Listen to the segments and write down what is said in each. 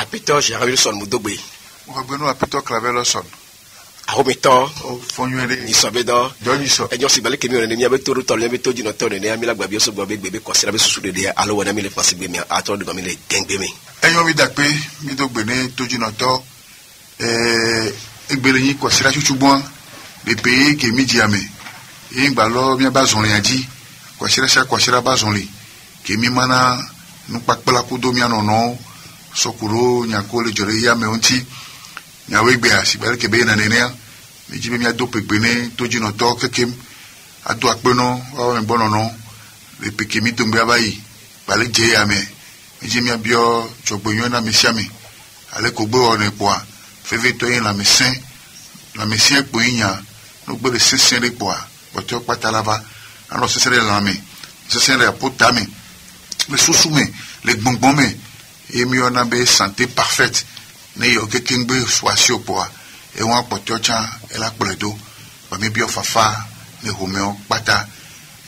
Apito Geraldson Mudogbe. Ogbenou Apito Clavelson. Ahomito. Fonюele. Isobedo. Joniso. Enyo sibale kemi on emi abeto rutol abeto jinoto ne amila gbabio so gbabe gbebe kosira be susu de alo wona mi le fasi be mi ato de mi le gengbe mi. Enyo mi dakpe mi dogbe ne to jinoto egbele yin kosira chuchugbon le pays ke mi diame. E ngbalo mi bazon le aji kosira bazon le ke mi mana nu pakpala kudo mi anono sokuro nyako le jore ya me onti nyawe gbe asibale ke be na nenea mi jibe mi ado pegbene to jinoto kekem ado apeno wa me bonono le pekemi to ngbe abayi bale je ya me mi jibe mi abio jogboyon na mi siame ale ko gbe one poa feve to yin la mesin po yin no gbe le sesen le poa boto patalava alo sesen le la me sesen le pota me le susume le gbongbon me e mi ona be santé parfaite ne yo kekengbe swasio poa e won apoto chan e la pledo ba mi bi ofafa ne homeo pata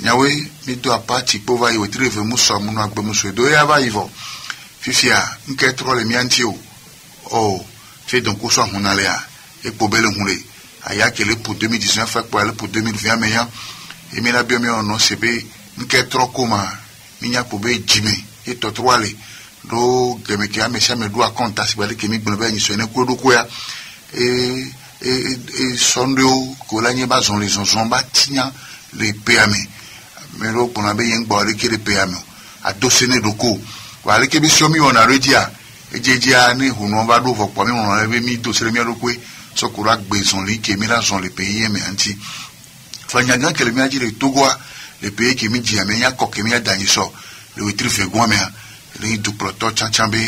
nyawe mi do apati pova yo treve muso muno agbe muso do ya ba ivo fifia nke tro le mi anti o fait donc so hunale a e pobele hunle aya kele pour 2019 fait pour aller pour 2020 meya e mi la bi mi ono sebe nke tro koma minya pobe jime e to troale do gemeke amesha me do akonta sibale kemi gbonbe ni so ne kodo koya e sondo ko la nye bazon les zonba tinya le peame me ro pona be yen gbo le kele peame a dosene doko wa le kebi so mi ona redia ejejia ni hunu ba do fo po mi won le mi dosere mi adokwe so ko ra gbe zon li kemi la zon le pays me anti fanya gan kele mi ajire togoa le pays kemi dia me ya ko kemi adanyi so le witri fe gwa me le du proto chanchambe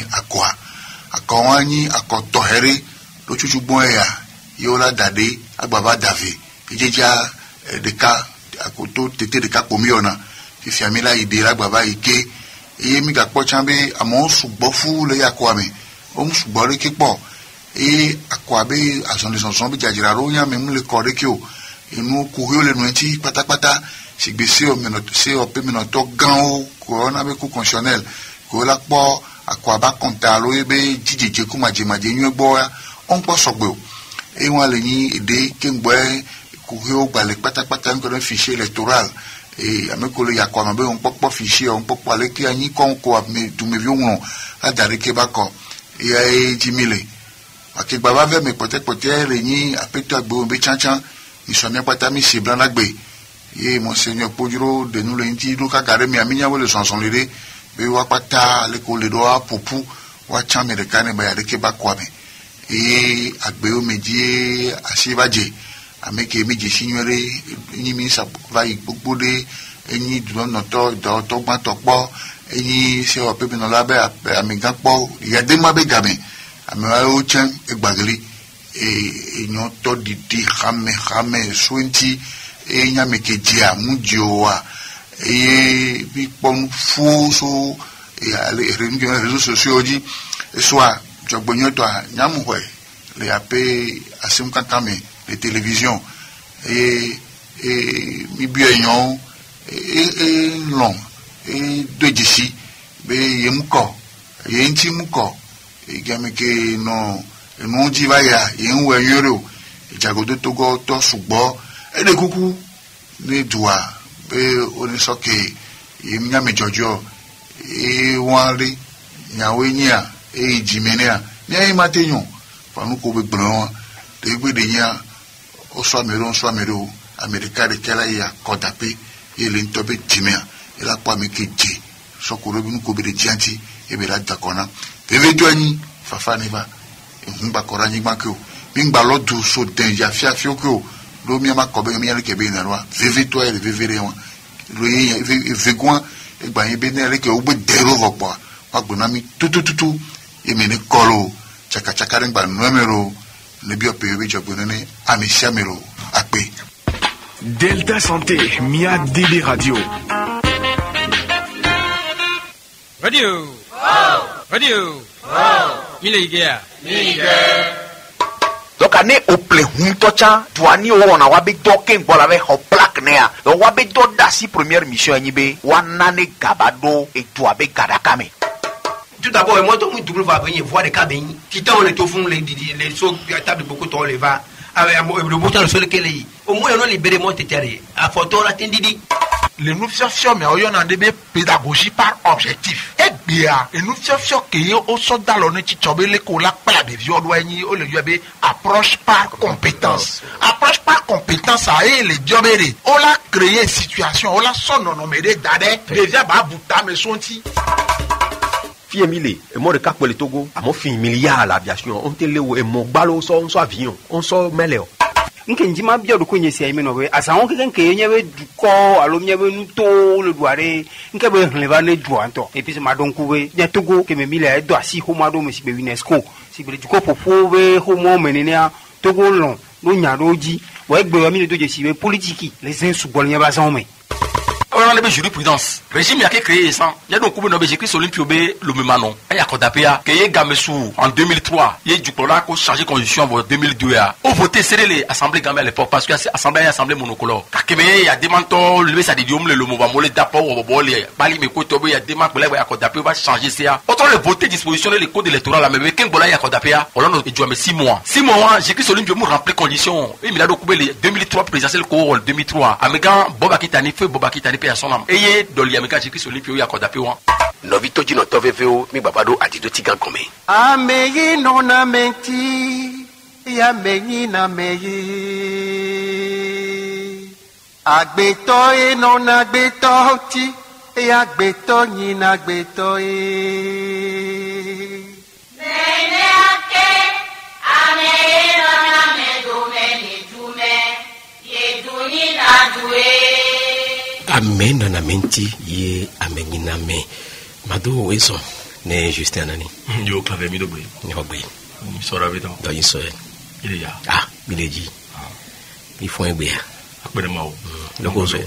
akwanyi akotohere lo chuchugbon ya yola dade agbaba dave ejeja deka akoto tete deka pomiona fifi amila ide agbaba ike e mi ga po chambe amon sugbo fu le yakwa me o mu sugbo re kipo e akwabe ason le sonson bi jajira ro yan me mu le kore ki o inu ku yo le nu enti patapata sigbese o menoto se o pe menoto gan o corona be ku constitutionnel ko la po akwaba kontalo ebe jijije ku maje nyu egbo ya on po sogbe o e won le ni ede kengbe ku yo gbale patapata nko fichier électoral e ameko le yakwa mabe on po fichier on po ale ki anyi kon ko me tu me vion adare ke bako e jimile akigba ba ve me pote le ni apeto agbo be chanchan isome pata mi se blan agbe e monseigneur Pojuro de nous le ndi do ka gare mi aminya wo le sonson lere be wa pata le ko le do a popu wa chame de kane ba ya de ke ba kwa me e agbe o meji asibaje ameke meji signore ni mi sa va gbogbo de eni do no to do gba to po eni se o pe mi no labe amigan po ya de ma be game ami wa o chen egbageli enyo to didi khame swinti enya mekedia mujioa bi pon fuso ale réseaux sociaux di soit jogbonyo to nyamuhwe le ape asim kankame les télévisions mi bi enyo long dojisi be yemko yenti muko gameke no enu jivaya yenwe yoro jagodo togo to sugbo ede kuku ni dua be oni soke yemnya mejojo wanri nyawe nya jimenea ni ai matenyo fanu ko be gbron de gbe de nya o so amero america de kala ya kodape ele ntobe jimea ela kwa mekeje sokoro bi ko be de janti e be la dakona veve toani fafani ba ngba koranyi gbakeo mingba lodu so den ya fiafio ko lo mi ma ko be mi ke be na wa veve to ele veve re won lo yin vegun egba yin be na le ke o gbe dero ropo wa gbona mi tutututu e me ni kolo chaka re ngba numero le bi ope bi jogbona ni ami chamero ape Delta Santé Mia DD Radio Il est guerre. Donc ane ople huntocha tuani ona wabe doken bola be ho plaque nea do wabe do dasi première mission anyibe wanane gabado et tuabe gadakame Tout d'abord, moi, tout le monde va venir voir les cabines. Qui t'ont les toffons, les sauts, les tables, beaucoup de les va. Le bouton le sol qu'elle est. Au moins, on a libéré mon tétéré. À photo, la tendidi. Les nous fions, mais on a des pédagogie par objectif. Et bien, et nous fions que au soldat l'on est tchobé les colas pas la vieux douanier ou le yabé approche par compétence. Approche par compétence à les jobérés. On a créé situation, on a son nom médé d'adé. Déjà, bah, bouta, mais son ti. Fille Emile, et moi, le cas pour le Togo, à mon fille milliard à l'aviation, on te l'eau et mon ballon, on soit avion, on soit mêléo. Nke njima bia do konye sia imeno we asanwo ke nyewe du ko alo nyewe nuto le doare nke be hleva ne du anto et puis ma donc we ya Togo ke me mile do asi ho ma do me si be UNESCO si be du ko popo we ho mo menenia Togo lon no nya do ji we gbe wa mi do je si be politique les insubol nya ba san me on a les jurisprudence régime y a créé ça y a donc comme no be Jésus Olympio be le même nom y a kodapea que y gamesu en 2003 y du plan ko changer constitution en 2002 a au voter serré les assemblées gambe à l'époque parce que assemblée monocolore kakeme y a demandé le ça dit le mouvement molé d'apport au bolé bali me ko tobe y a demandé y a kodapea va changer ça autant le voter disposition les codes électoral la même ken bola y a kodapea on a dit mais 6 mois Jésus Olympio me remplir condition et il a donc 2003 présidentiel ko 2003 amega Bobakitani feu Bobakitani personne eye doli ameka Jésus Olympio ya kodapea Novito Gino Toveveo, mi babado adido tigan kome. Ameyi nona menti, ya meyi na meyi. Agbeto e nona agbeto ti, ya agbeto ni na agbeto e. Mene ake, ameyi nona medume ni dume, ye duni na due. Amen na menti, ye ameni na me. Mado weso ne Justin nani yo clave mi do boy ni ho boy ni so ravi do yin so il ya mileji il faut un bien apere ma o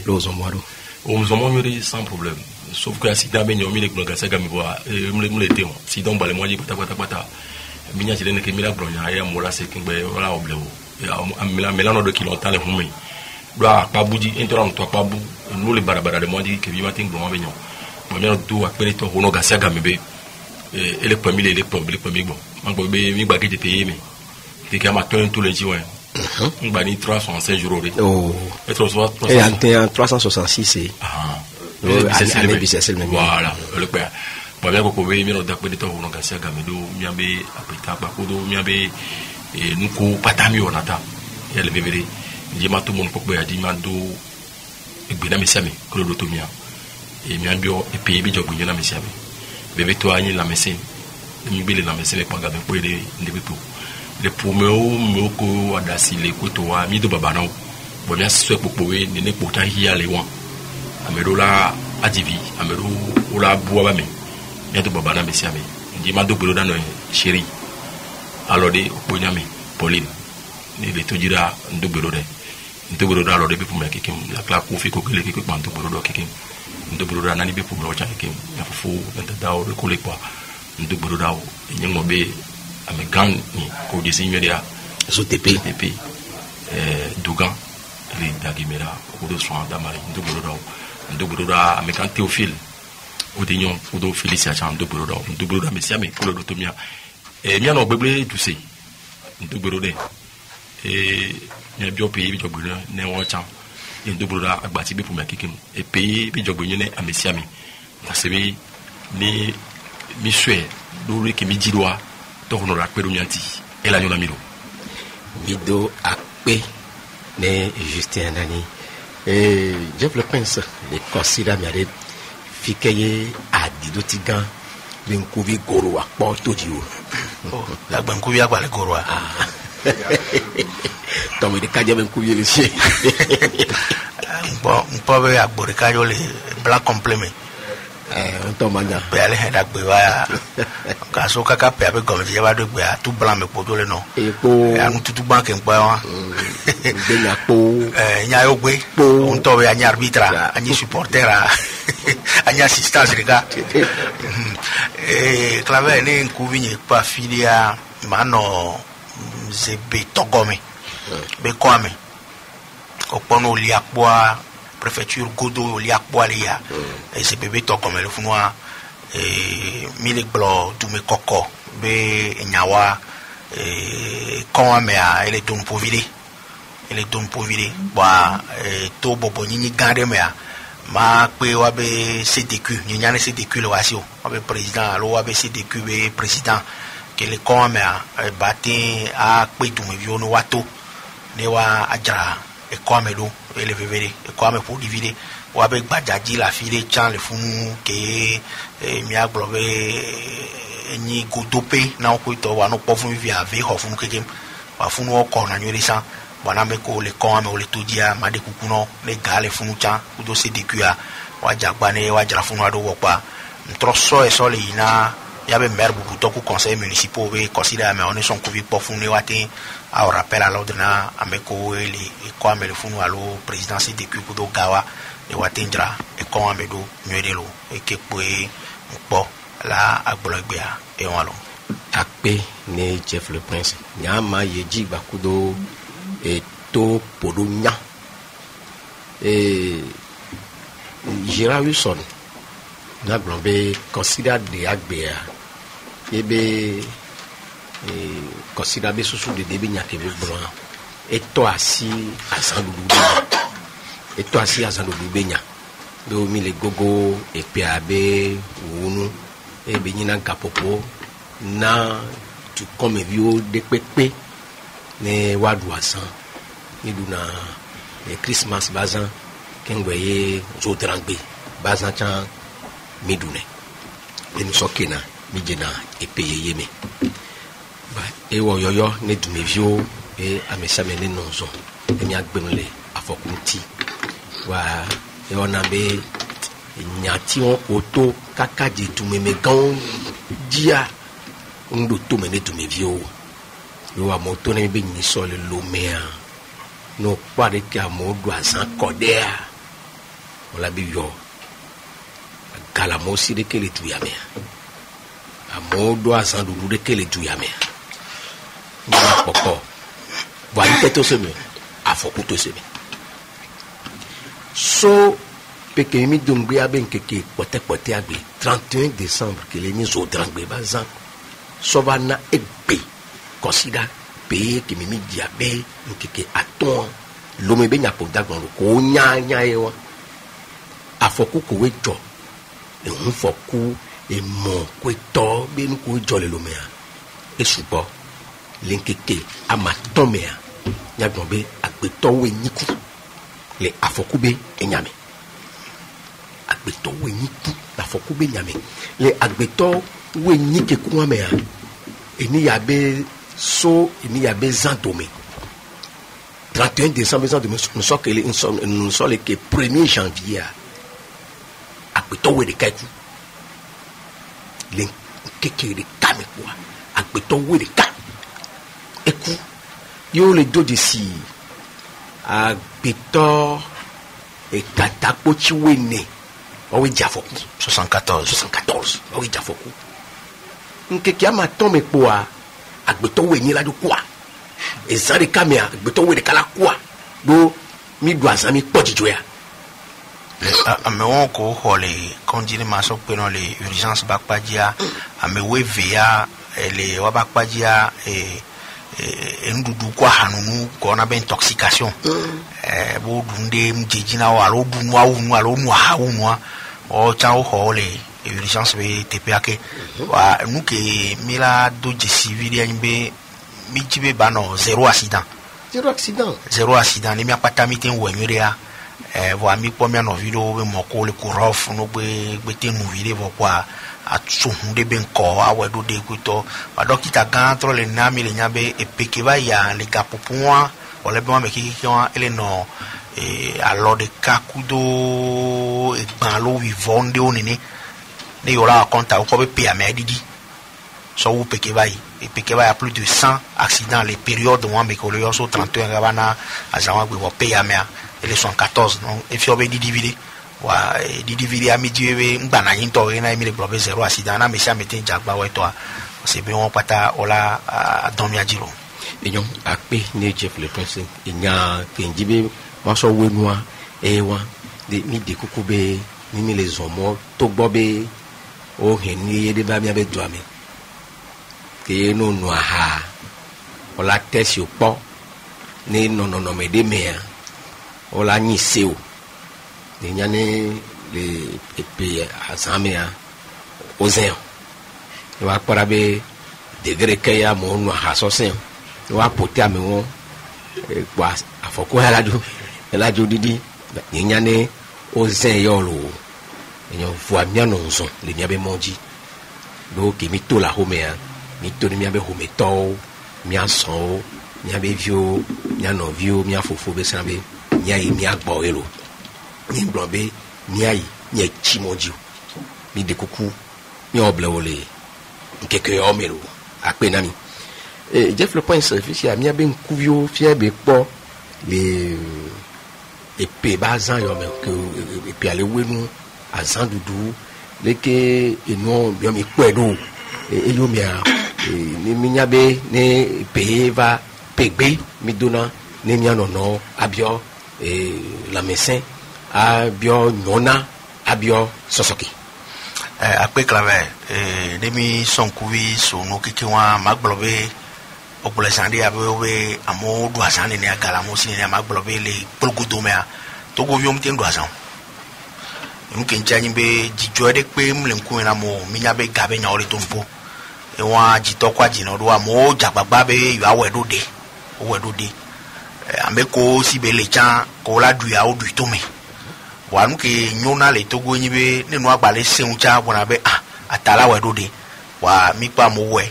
lozo mwaro o mzomo mi sans problème sauf que accident be nyomi le gnoga ga mi boa me le temo si donc bale moji pata mi nya jile ne ke mi la bronya ya mola se kingbe wala oblewo ya melano de kilontan le humi do pa buji intérêt to pa bu nous le barabara de moji ke bi matin gbo ma be nyon moi do appeler ton hono gasia gambe et les premiers bon mango be mi gba ke te mais te ka ma ton tous les jours ngba ni 365 jours oh et 366 c'est année bisexuelle même voilà le père moi bien ko be mi no d'appeler ton hono gasia gambe do mi ambe apita ba ko do mi ambe e nuko patami onata ya le bébé je ma tout mon pokbo ya di ma do egbe na mesiame ko do to mia et mi ambio e pays bi jogu nyona mesiame bébé to anyi la médecine mi bele la médecine pa ga be ko ile ndebe to le pomeo ko adasi le ko to wa mi do baba na bo mi aso popo we ne ko ta hiya le won amero la adivi amero ola buwa ba mi mi do baba na mesiame ndi ma do bolo da no chéri alors de ko nyame Pauline ni le to jira ndo bolo da alors de be pour me kekim la kla ko fi ko kele ke ko bantu bolo do kekim ndoburo nani be pour locha ke ya fu ndadaw de ko le quoi ndoburo daw nyimo be amegan ni ko disi media so TP Dougan les dagimera ko do soin damari ndoburo da amekan Théophile odinyon odo Félicien ndoburo da mesiame ko do tomia e mi no beble toussé ndoburo de e mi bio pays bi jogbo ne won chan ndobura agbati be pour me kikim et pays bi jogbo nyene amesiami parce que ni mi sue do re ke mi jidwa to hono ra peru nyanti e la nyona miro bido akpe ne Justin nani Jeff le Prince le considère mi ale fikeye adido tigan le nkuvi goro apo toji o la bankuvi agba le goro Tome de calle ben cubier ici. Bon, on peut ver agbo de calle le blanc complément. On tombe là. Pe ale hen agbo wa. Ka so kaka pe abe gomme je ba do gbe tout blanc me podo le no. E ko anu tutu banque en pa wa. De na po. Nya yo gbe. On to be anya arbitra, anya supporter, anya assistance les gars. Claver ne nkuvinye pa filia mano zebe togome be kwame opono liakwa préfecture godo liakwa lia et c'est bébé togome le funwa mi le gblɔ dumekɔkɔ be nyawa kɔn mea ele don povile bɔn to bɔbɔ nyinyi gã ɖe mea ma kpe wa be CDQ nyanya ne CDQ le wasi o wa be président alo wa be CDQ be président kele kɔn mea ba te a kpe dumeviwo ne wa to ne wa adzra ekɔ me do ele veve de ekɔ me ƒo ɖivi de wa be gbadzadzi le afi ɖe tsã le funu ke mia gblɔ be nyi godope na wo kpetɔ wa no kpɔ funu vivi ave xɔ funu kekem wa funu wo kɔ na nyo ɖe sa bɔn ame ko le kɔn ame wo le to dzia ma de kuku nɔ le ga le funu tsã kudo CDQ a wa dzagba ne wa dzra funu aɖewo wɔ kpa ntrɔ sɔ le yina ya be maire bubutɔ ku conseil municipal be kɔsi ɖe ame wo ne sɔn kuvi kpɔ funu ne wa te awɔ rappel à l'ordre na ame ko le kɔ ame le funu alo président CDQ kudo gawa ne wa te dzra ekɔ ame do nyuie de lo eke kpoe kpɔ la agblɔ gbea ewɔn alo. Akpe ne Jeff le Prince nyama ye dzi gbakudo to podo nya Gérard Wilson na gblɔ be kɔsida de agbea ebe kɔsida be susu de be nya ke be gblɔ etɔ asi azãɖuɖu be nya do mi le gogo ekpea be wunu ebe nyina gapopo na dukɔmeviwo de kpekpe ne waɖu azã mi ɖuna Christmas bazã kengbe ye zodrangbe bazã tsã mi ɖunɛ le nusɔ kena mi dzena epe yeye me ba ewɔ yɔyɔ ne dumeviwo be ame sia ame ne nɔ zɔ ne miagbenu le afɔku ŋuti wa ewɔna be nyatiwo ƒoto kaka dze dumeme gãwo dzia ŋɖo tome ne dumeviwo yo amewo to ne be nyisɔ le lomea no kpɔ aɖe ke amewo ɖo azã kɔ ɖea wòla be yɔ galamewo si ɖeke le du ya mea amewo ɖo azã ɖuɖu ɖeke le du ya mea nyina kpɔkpɔ vɔ anike to se me afɔku to se me so peke mi dongbea be nkeke kpɔtɛkpɔtɛ agbe 31 décembre kele nyi zodrangbe ba zã sɔva na egbe kɔsida pe kemi mi dia be nkeke atɔn lome be nyakpɔ dagbɔn do ko nya ye wa afɔku ko we dzɔ ehun fɔku emɔ ko etɔ be nu ko dzɔ le lomea esugbɔ le nkeke ama tɔmea nyagbɔn be agbetɔwo enyiku le afɔku be enyame agbetɔwo enyiku le afɔku be nyame le agbetɔwo enyi keku amea eni ya be so eni ya be zã dome 31 décembre zã dome nusɔ le ke 1er janvier agbetɔwo ɖeka eku le keke ɖeka me kpoa agbetɔwo ɖeka eku yewo le do dzesi agbetɔ ekatakpotsiwo ene wɔwoe dze afɔku 74 wɔwoe dze afɔku nkeke ama tɔn me kpoa agbetɔwo enyi la do kua ezã ɖeka mea agbetɔwo ɖeka la kua do mi do azã mi kpɔ dzidzɔ ya amewo ko xɔ le kɔndzi ne ma sɔ kpenɔ le urgence ba kpadzia amewo eve ya le wa ba kpadzia enuɖuɖu kɔ ahanunu gɔna be intoxication bo ɖu ɖe dzedzi na wo alo ɖu nua wu nu alo nu aha wu nua o tsã wo xɔ le urgence be teƒea ke wa nu ke mi la do dzesi vi ɖe anyi be mi dzi be ba nɔ zéro accident ne mi akpata mi te wɔ nyuie ɖea vɔ mi kpɔ mia nɔvi ɖewo be mɔko le ko rɔf no gbete nuvi ɖe vɔ kɔa atso hu ɖe be ŋkɔ awɔe ɖo ɖe kutɔ wa dɔkita gã trɔ le na mi le nya be epeke va yia le gaƒoƒo wa wòle be wame kekeke wa ele nɔ alɔ ɖeka kudo egbã alo 20 ɖewo nene ne yɔ la kɔnta wokɔ be pe amea ɖiɖi sɔ wu peke va yi epeke va ya plus de 100 accident le période wame ke wòle yɔ so 31 kaba na azã wa gbe vɔ pe amea ele 74 non efiɔ be ɖiɖi vi ɖe wa ɖiɖi vi ɖe ami dzi be ŋgbana nyi ŋutɔ ena mi le gblɔ be 0 accident na me sia me te dzagba wɔetɔa se be wɔn kpata wola adɔn mia dzi lo enyo akpe ne Jeff le Prince enya kenji be wasɔ wenua ewa de mi de kuku be mi le zɔmɔ to gbɔ be o heni de ba mi be do ami ke no no aha o la tesi o po ni no me de me o la ni se o ni nyane le epe azamia o zen wa para be degré que ya mo no aha so sen wa poti ami won gba afoko elajo didi ni nyane o zen yo lo enyo vo amia no nson le mia be monji do ke mi to la homea mi to ni mia be hometo mia son mia be vio mia no vio mia fofo be sanbe mia yi mia gbo elo ni gbobe mia yi ni chimoji mi de kuku mi oble ole nkeke o melo ape na mi Jeff le point service mia be nkuvio fie be po le epe bazan yo me que epe ale wenu azan dudu leke eno bi mi pedo eyo mi a ni minya be ne pe va pegbe mi dona ne nya no abio la médecin abio nona abio sosoki ape clave de mi son kuwi so no kikiwa magblobe opole sandi abe amo do asane ne agala mo sine ne magblobe le polgodo me to go viom tin do asan nke nchanye be jijo de pe mle nku na mo minya be gabe nya ore to mpo e wa jito kwa jino do amo jagbagba be yo awedo de ambe ko si be le chan ko la du ya o du to me wa nu ke nyona le to go nyi be ne no agbale seun cha bona be atala wedo de wa mi pa mo we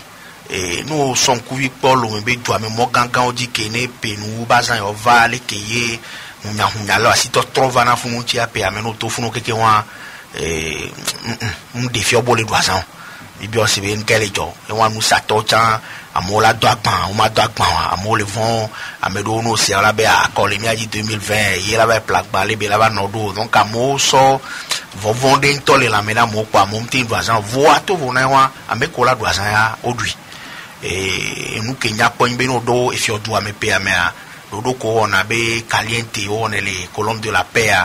no son kuvi polo me be do ame mo gangan oji ke ne penu bazan yo vale ke ye hunya lo asito trova na funu ti ape ameno to funu keke wa defi obole do asan ibi o se be nkele jo e wa nu sato chan amola do agban o ma do agban wa amole vont amedo no se ala be akole mi aji 2020 ye la ba plaque ba le be la ba no do donc amo so vont de ntole la mena mo kwa mo mtin do asan vo ato vo na wa ame kola do asan ya odui nu kenya point be no do if you do ame pe amea do ko ona be caliente o le colombe de la paix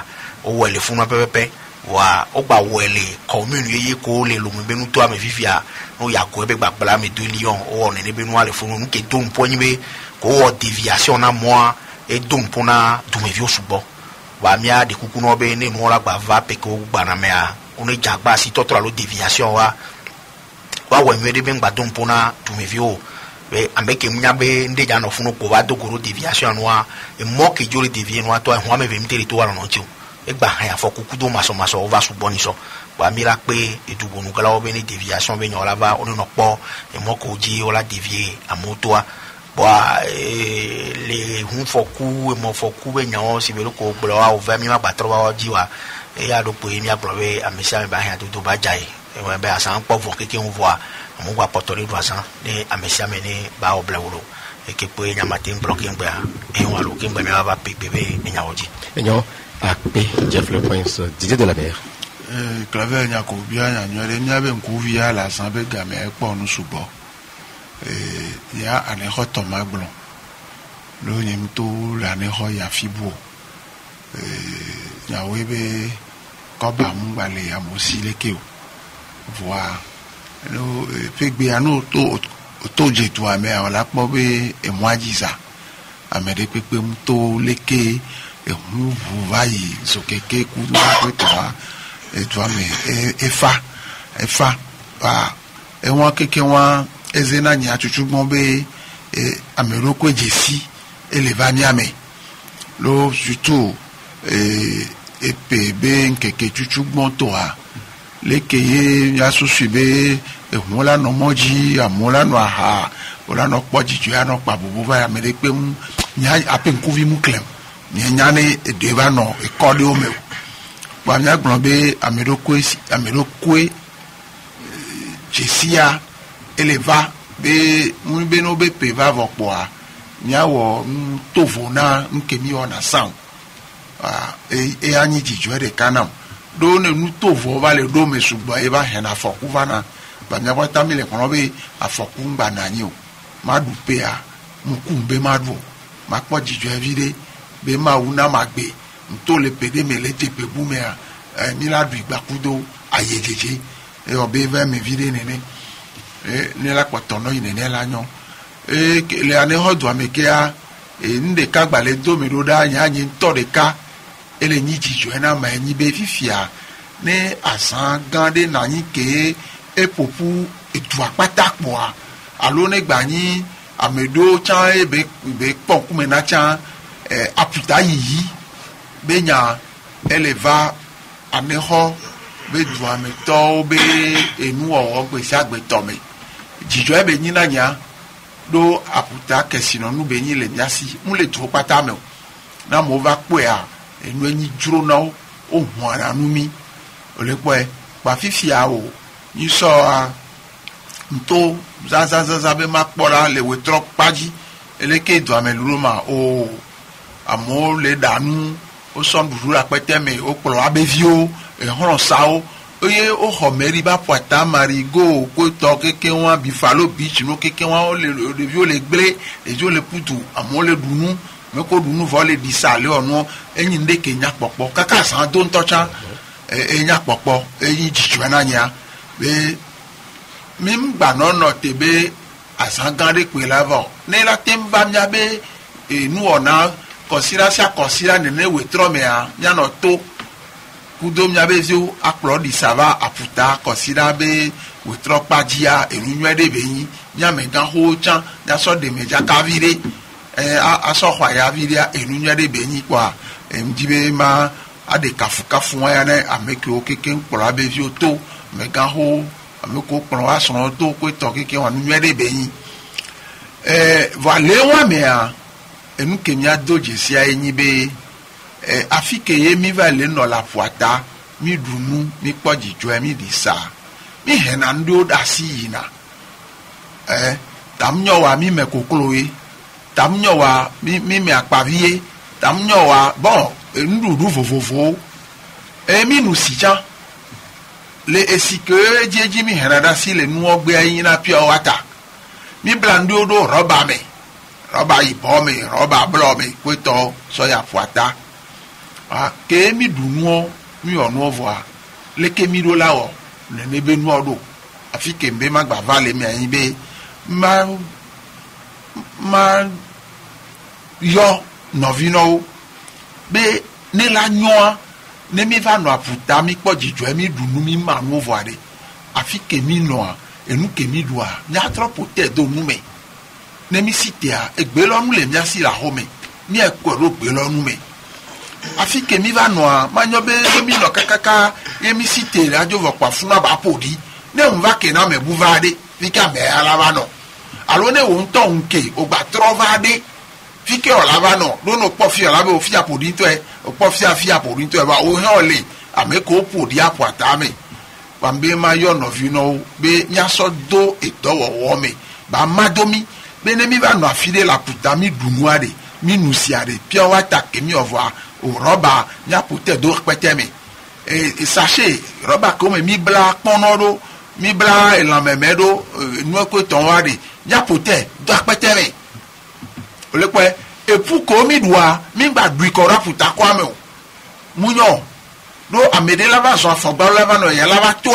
o wele funu pepepe wa o gba wele commune ye ko le lo be nu to ame fifia no ya ko be gbagba me 2 lions o ne be nu ale funu nu ke don point be ko o déviation na moi et don pona du me vio subo wa mia de kuku no be ne no la gba va pe ko gba na me a o ne jagba si to la déviation wa we me de be gba don pona du me vio be ambeke munyabe ndeja no funu ko ba dogoro déviation noa e mo ke jori dévier noa to ho ame be mteri to wala no chiu e gba han ya fokuku do maso o va su boni so wa mira pe edugo nu kala obe ni déviation be nyola va onu no po e mo ko ji ola dévier amotoa wa le hun foku e mo foku be nyawo si be ko gbo wa o va mi ma gba tro wa ji wa e ya do pe mi agbobe amisa me ba han to ba jai e wa be asan po vo keke on voa mo gba potore do asan ni amisa me ni ba o blawolo e ke pe nya matin blocking gba e wa lo kin gba me ba pe bebe nya oji enyo ape Jeff le point Didier de la Mer claver nya ko bia nya nyore nya be nku via la san be ga me po nu subo ya ane ho to magbon lo nyim to la ne ho ya fibo nya we be ko ba mu gba le ya mo si leke o voir no pegbe anu to je to ame ala po be e mo ajiza ame de pepe mu to leke e mu vai so keke ku na ko to e to ame e fa ba e won keke won ezena nya chuchugbon be amero ko jesi elevani ame lo surtout epebe nkeke chuchugbon to a lekeye ya susube ehunla no moji amola no aha ola no poji ju ya no pa bubu ba amere pe nya ape nkuvi mu klem nya ne edeba no ekole o me wa nya gbon be amero ko jesia eleva be mun be no be pe va vopo a nya wo tovona nkemi ona sound e anyi jijo de kanam do ne nuto vo vale do me sugba e ba hena foku vana ba nya kwata mile kono be afoku ngba na nyi o madu pe a mukumbe madu makpo jijo evide be ma una magbe nto le pede me le tepe bu me a mi la du igbakudo ayejeje et on beve me vide nene e ne la kpotono ine ne la nyo e le ane ho do amekea e nde ka gbale do me do da nya nyi to de ka ele nyi jijo na ma nyi be fifia ne asan gande na nyi ke e popu e tu apata po a alo ne gba nyi amedo chan e be pon me na chan aputa yi be nya eleva aneho be du ameto be enu owo gbese agbeto me jijo e be nyi na nya do aputa kesino nu be nyi le nyasi mu le tu pata me na mo va po a enu enyi duro na o hu ara nu mi ole po e pa fifia o ni so a nto za be ma pora le we trop paji eleke do ameluro ma o amo le danu o son duru apete me o polo abevio e hono sao oye o homeri ba poata marigo ko to keke won bifalo beach no keke won le vio le gble e jo le putu amo le dunu me ko dunu vole di sale onu enyi nde kenya popo kaka san do ntocha enya popo enyi jichu na nya be mim gba no tebe asangande pe lavo ne la temba mia be nu ona considera nene wetrome a nya no to kudo mia be zo upload sava aputa considera be wetro pajia enu nwede be yin nya me gan ho chan nya so de meja kavire aso kwa ya viria enu nwede be yin kwa mjibe ma ade kafu ya na ameke o keke npora be vi o to me gan ho ameko pon wa so to ko to keke wa nwede be yin vale wa me a enu kemia doje si ayin be afike ye mi vale no la poata mi dunu mi poji jo mi di sa mi hena ndo da si yina tamnyo wa mi me kokoloe tamnyo wa mi me akpavie tamnyo wa bon ndudu fofofo mi nu sijan le esike jeji mi hena da si le nu ogbe ayin na pure water mi blando do roba me roba ibo me roba blo me kweto so ya fuata ke mi dunu mi onu ovoa leke mi do lawo le nebe nu odo afike mbe magba vale mi ayin be ma yo novino be ne la nyoa ne mi va no aputa mi pojijo mi dunu mi ma nu ovoa de afike mi noa enu ke mi doa nya tropo te do nu me ne mi sitea egbelonu le mia si la home mi ekoro gbelonu me afike mi va noa manyobe mi no kakaka ye mi site radio vokwa funa ba podi ne unva ke na me buvade fika me alava no alo ne won to nke o gba trovade fike olava no do no po fi olava o fi apodi to e o po fi apodi to e ba o he ole ameko podi apuata me wambe ma yo no vino be nyaso do edowo wo me ba madomi be ne mi va no afide la puta mi dunuade mi nusiade pia wata ke mi ovwa o roba nya puta do repete me e sachet roba comme mi bla ponodo mi bla e la memedo no ko ton wade nya puta do repete me ole ko e pu ko mi doa mi gba du ko raputa kwa me munyo do amede lava so afogba lava no ya lava to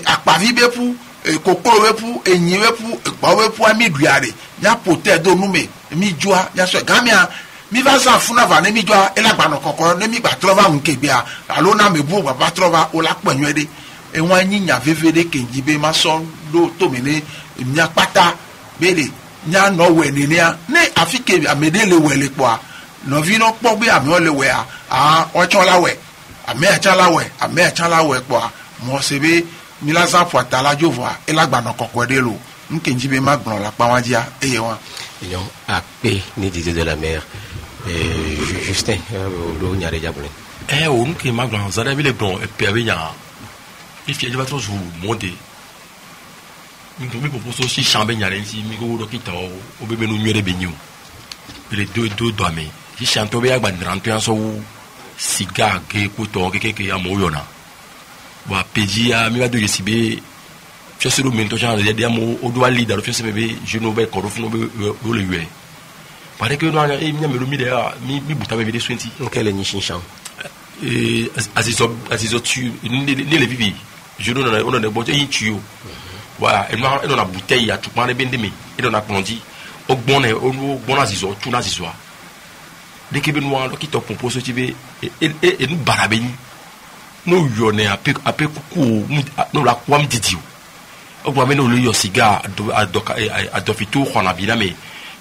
akpavi bepu kokoro bepu enyi bepu egba bepu amiduare nya pote do nume mi joa nya so gamia mi va za funa va ne mi joa elagba no kokoro ne mi gba trova nke bia alo na mebu baba trova o la penwede enwa nyinya vevede kenjibe ma so do to mene nya pata bele nya no we ni ne afike amede le wele kwa no vino po bi ame ole we o chola we ame achala we kwa mo sebe milaza poata la jova elagba no kokwede lo nkenjibe magbon la pawandia eye wa yon ape ni dide de la mer Justin lo nyare jabule o nke magbon zada bi le bon e pe nya if je va trop monter mi ko poso si chambe nyare si mi ko do kita o bebe no nyere benyu le do ame si chanto be agba ndranto ya so siga ke kuto ke amoyona wa pedia mi va do reciber fiosero mento genre de amo o do leader fiosero be je no be koro fno be le yue pare que no e mi amelo mi de mi buta be de swenti quel ni chinchan asizo tu ni le vivi je on a boté un tuyau voilà et on a bouteille à tout prendre bien demi et on a plongé au bon azizo tout azizo dès que benoît qui te propose tu veux et nous barabeni nous yone a peu coucou nous la quoi me dit au bout mais nous le cigare à dofito on a bien mais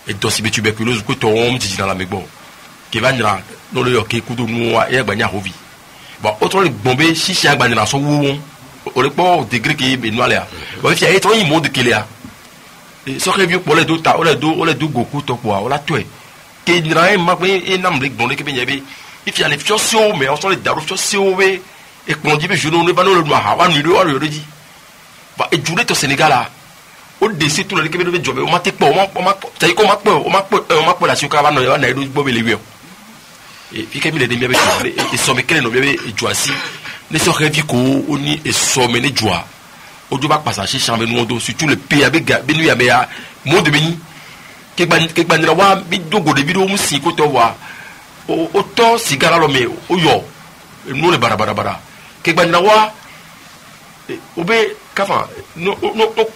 et dossier tuberculose que ton dit dans la mébo qui va nous le qui coup nous et banya rovi bon autre le bombé si c'est banya dans son où au le degré qui benoît là bon il y a étrange il mode qu'il y a so review pour les deux goku to quoi on la tué que n'ira ma et nam le bon que bien il y a les fiosio mais on sont les daros fiosio et qu'on dit je ne pas le noir avant nous le dit bah et jouer au Sénégal là au décès tout le que bien job on m'a pas ça y comment on m'a la sucre avant na edo bobe le wiyo et puis comme il est bien et somme que no bébé joasi ne so review ko oni et somme ne joie ojo ba passage chambre no surtout le pays avec benu ya ya monde beni ke banira wa bi dogo de video musi ko to wa o to sigara lo me o yo no le bara ke banira wa obe kafa no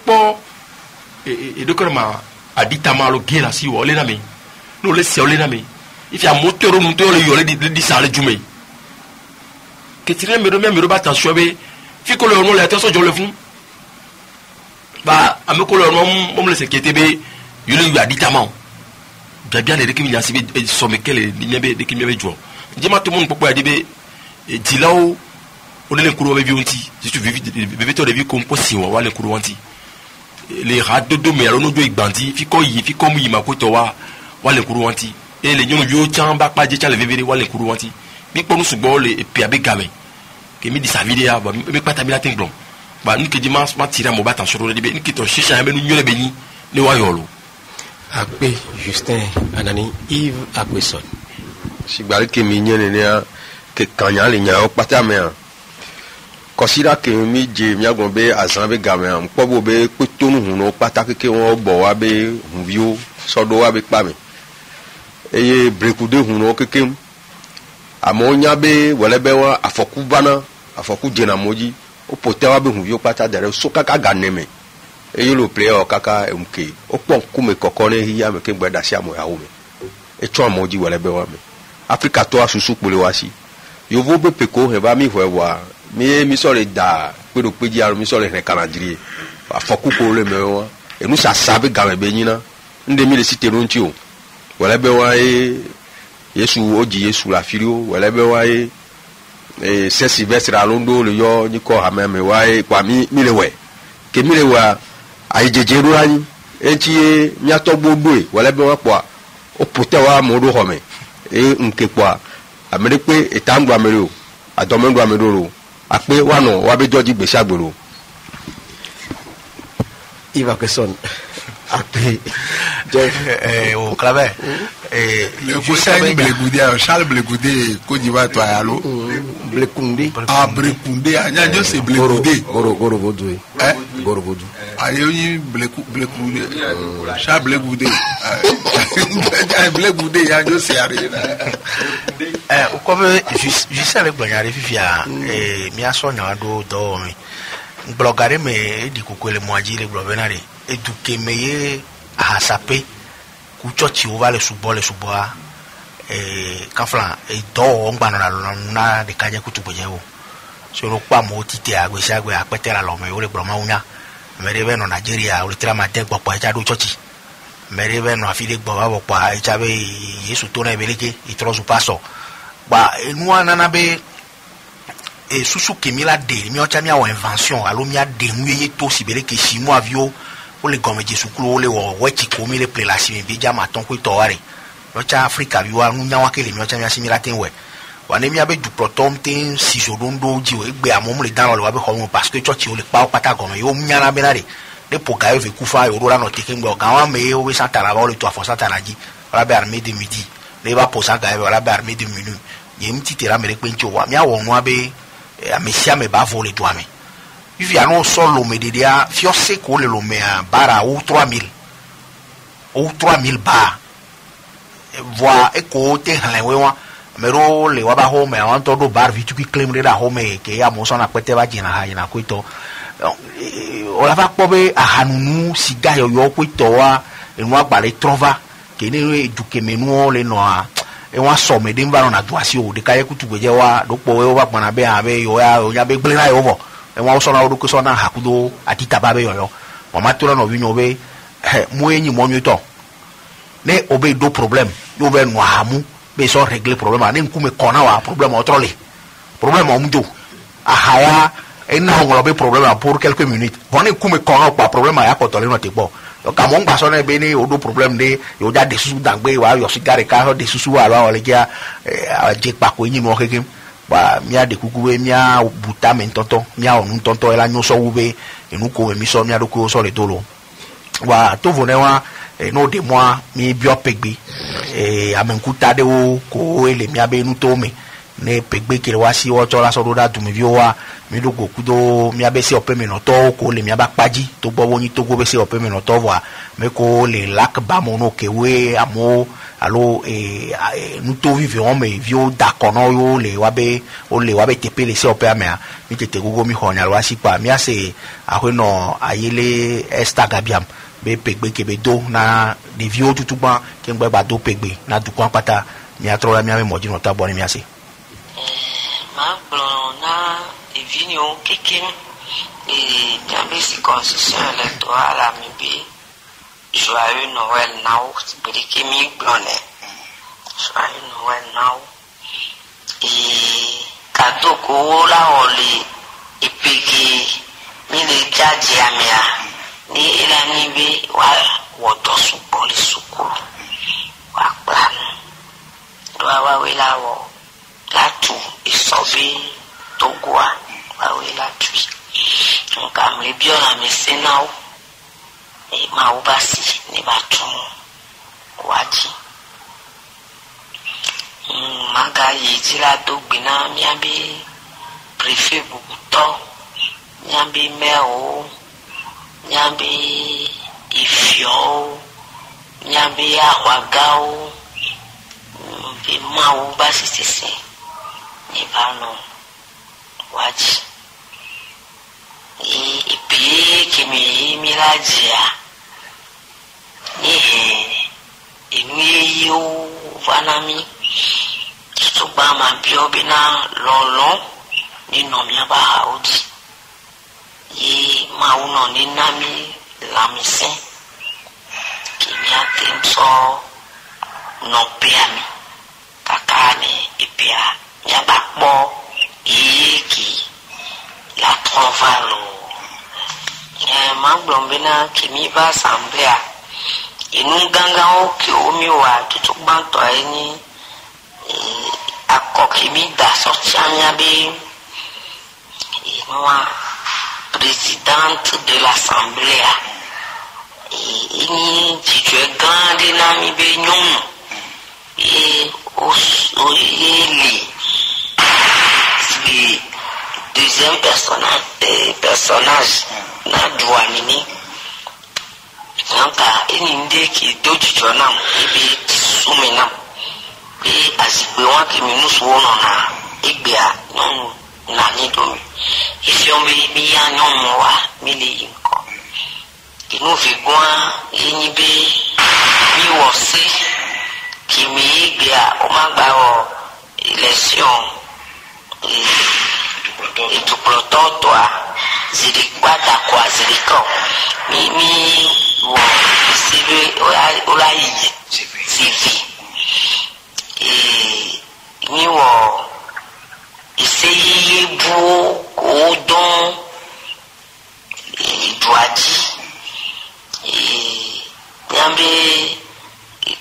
po e de korma aditama lo gela si wo le na me no le se o le na me if ya moteur le yo le di sale jume ke tire me do ba tension be fi ko le no le attention jo le fun ba ameko le no mo le sekete be yule yu aditama bien les qui viennent sibi somme quel niebe de qui niebe jo dima tout monde popo adibe dilao on le kuru be vionti si tu vivi to de vie comme si on va le kuru wanti les rats de mais alors no do igbandi fi ko mu yi makoto wa le kuru wanti et les nyon yo chamba pa je cha le vivere wa le kuru wanti bi ponu sugbon le pe abe game ke mi di sa vidéo ba mi pata mi la tinglon ba ni ke dimanche ma tira mo batan sur le dibe ni ke to shisha me nu nyole be ni ne wa yolo Akpe Justin Anani Yves Akpeson. Si bari ke mi nyene ne ke kanya le nya o pata me an. Kosira ke mi je mi agon be azan be game an po bo be petonu huno pata ke won bo wa be hunvio sodo wa be pa me. Eye brekude huno kekem. Amonya be wele be wa afoku bana afoku jena moji o pote wa be hunvio pata dere so kaka ganeme. Et le player kaka mk o pon kume kokone hiya me ke gbeda sia mo yawo me e twa moji wala be wa me Africa to asusu pole wasi yo vo be peko he ba mi hwewa mi so le da pe do peji aro mi so le kanadiri afoku ko le me wa e nu sa sabe game be nyina nde mi le site no nti o wala be wa Yesu oji Yesu la firio wala be wa Saint Sylvestre alondo le yo ni ko ha me wa kwa mi le we ke mi le wa ayijejeru anyi enti miato gbogbo e wala be wa po o pote wa modu home nke po amere pe etangbo amere o adomendo amere o ape wa no wa be joji gbese agbero Yves Akpeson ape o clave je sais Blegoudé Charles Blegoudé Côte d'Ivoire to ayalo Blekoundé Blekoundé anya jo se Blegoudé goro vodou goro vodou ayo yi Blekoundé Charles Blegoudé Blegoudé ya jo se ari o ko be je sais avec Banyare fifia mi aso nya do mi blogare me di kokole moaji le blovenare eduke meye ahasape ku church o vale suboa kafla do ngbana na de kaje kutuboje o so ro pa mo tite agbese agbe apetera lo me o le broma unya merebe no Nigeria o le tira mate gbopo eja do church merebe no afile gbo ba gbopo eja be Yesu to na ebeleke itrozu pastor ba enu anana be susu kemila de mi ocha mi awo invention alo mi ade muye to sibele ke chinois avio o le gomeje sukulu o le wo wechi ko mi le plelasi mi bija maton ko to ware ocha Africa bi wa nunya wa kele mi ocha mi asimila tin we wa ne mi abe du protom tin si jodondo ji o egbe amom le dan lo wa be ho parce que church o le pa o pata gome yo munya na benare de poka e ve kufa yo ro la no teke ngbo ga wa me o we santana ba o le to afo santana ji wala be armée de midi le ba posa ga e wala be armée de minuit yem titera me le pencho wa mi awo no abe amesia me ba voler toi me il y a non solo me dia fiose ko le lo me bara ou 3000 ba voix e ko te hlan we wa mero le waba home on to do bar vitu ki claim re da home ke ya mo so na pete ba jina ha ina kwito o la va pobe ahanunu siga yo kwito wa enu agbare trova ke ni eduke menu le no a e wa so me din ba na duasi o de ka ye kutugbeje wa do po we wa pana be abe yo ya o ya be gble na yo bo e wa so na o do ko so na hakudo atita ba be yo mama to no wi no be mo enyi mo mi to ne obe do problem yo be no amu be so régler problème ani nkume kona wa problème autre le problème o mdo ahaya ena ngolo be problème pour quelques minutes boni nkume kona pa problème ya ko to le no te bo donc among ba so na be ni o do problème de yo ja de susu dangbe wa yo sigare ka de susu wa wa le kia je pa ko yin mo keke ba mia de kukuwe mia buta men tonton mia onu tonton ela nyo so ube enu ko mi so mia do ko so le tolo wa to vone wa no de moi mi bio pegbe amenkuta de o ko ele mi abe nu to me ne pegbe kire wa si o to la so do da du mi bio wa mi do goku do mi abe si ope me no to ko le mi aba paji to gbo woni to go be si ope me no to wa me ko le lak ba mo no ke we amo alo nu to vive on me vio da kono yo le wa be o le wa be te pele si ope amea mi te gogo mi honya wa si pa mi ase ahono ayele esta gabiam be pegbe ke be do na de vio tutuba ke ngbe ba do pegbe na du kwa pata mi atrola mi ame moji no tabo ni mi ase ma blona e vinho keke e também se constitution électorale a mi be joyeux Noël now beri ke mi blone joyeux Noël now e kato ko la oli e pege mi le jaji amia ni ila ni be wa wodo supoli sukuru wa plan do wa we la wo la tu isobe togwa wa we la tu nka mle bio na mesenao e ma ubasi ni batu waji maga yijira dogbina mi abi préfet bukuto nyambi meo nyambi ifio nyambi ahwagao bi mau basi sese ni bano waji ipi kimi mirajia ni inu yo vanami tuba ma biobina lolo ni no mi aba haudi ye mauno ni nami lamise kimi atemso no peami kakane ipia nyabakbo iki la trovalo maglombena kimi ba assemblea inu ganga o ki omi wa tutu banto eni akokimi da sortiamia be moi présidente de l'assemblée ini titue grande nami be nyom et le deuxième personnage na douanini nka ini ndeki doji jonam ebe sumenam be asigbe wa ke minus wono na egbea non na ni domi ifiombe bi ya non wa mele inko kinu vigwa ini be mi wose kimi egbea o ma gba o election e tu prototo a zirikwada kwa ziriko mi wo sibe ola yi CV mi wo iseyi bu odon duaji nyambe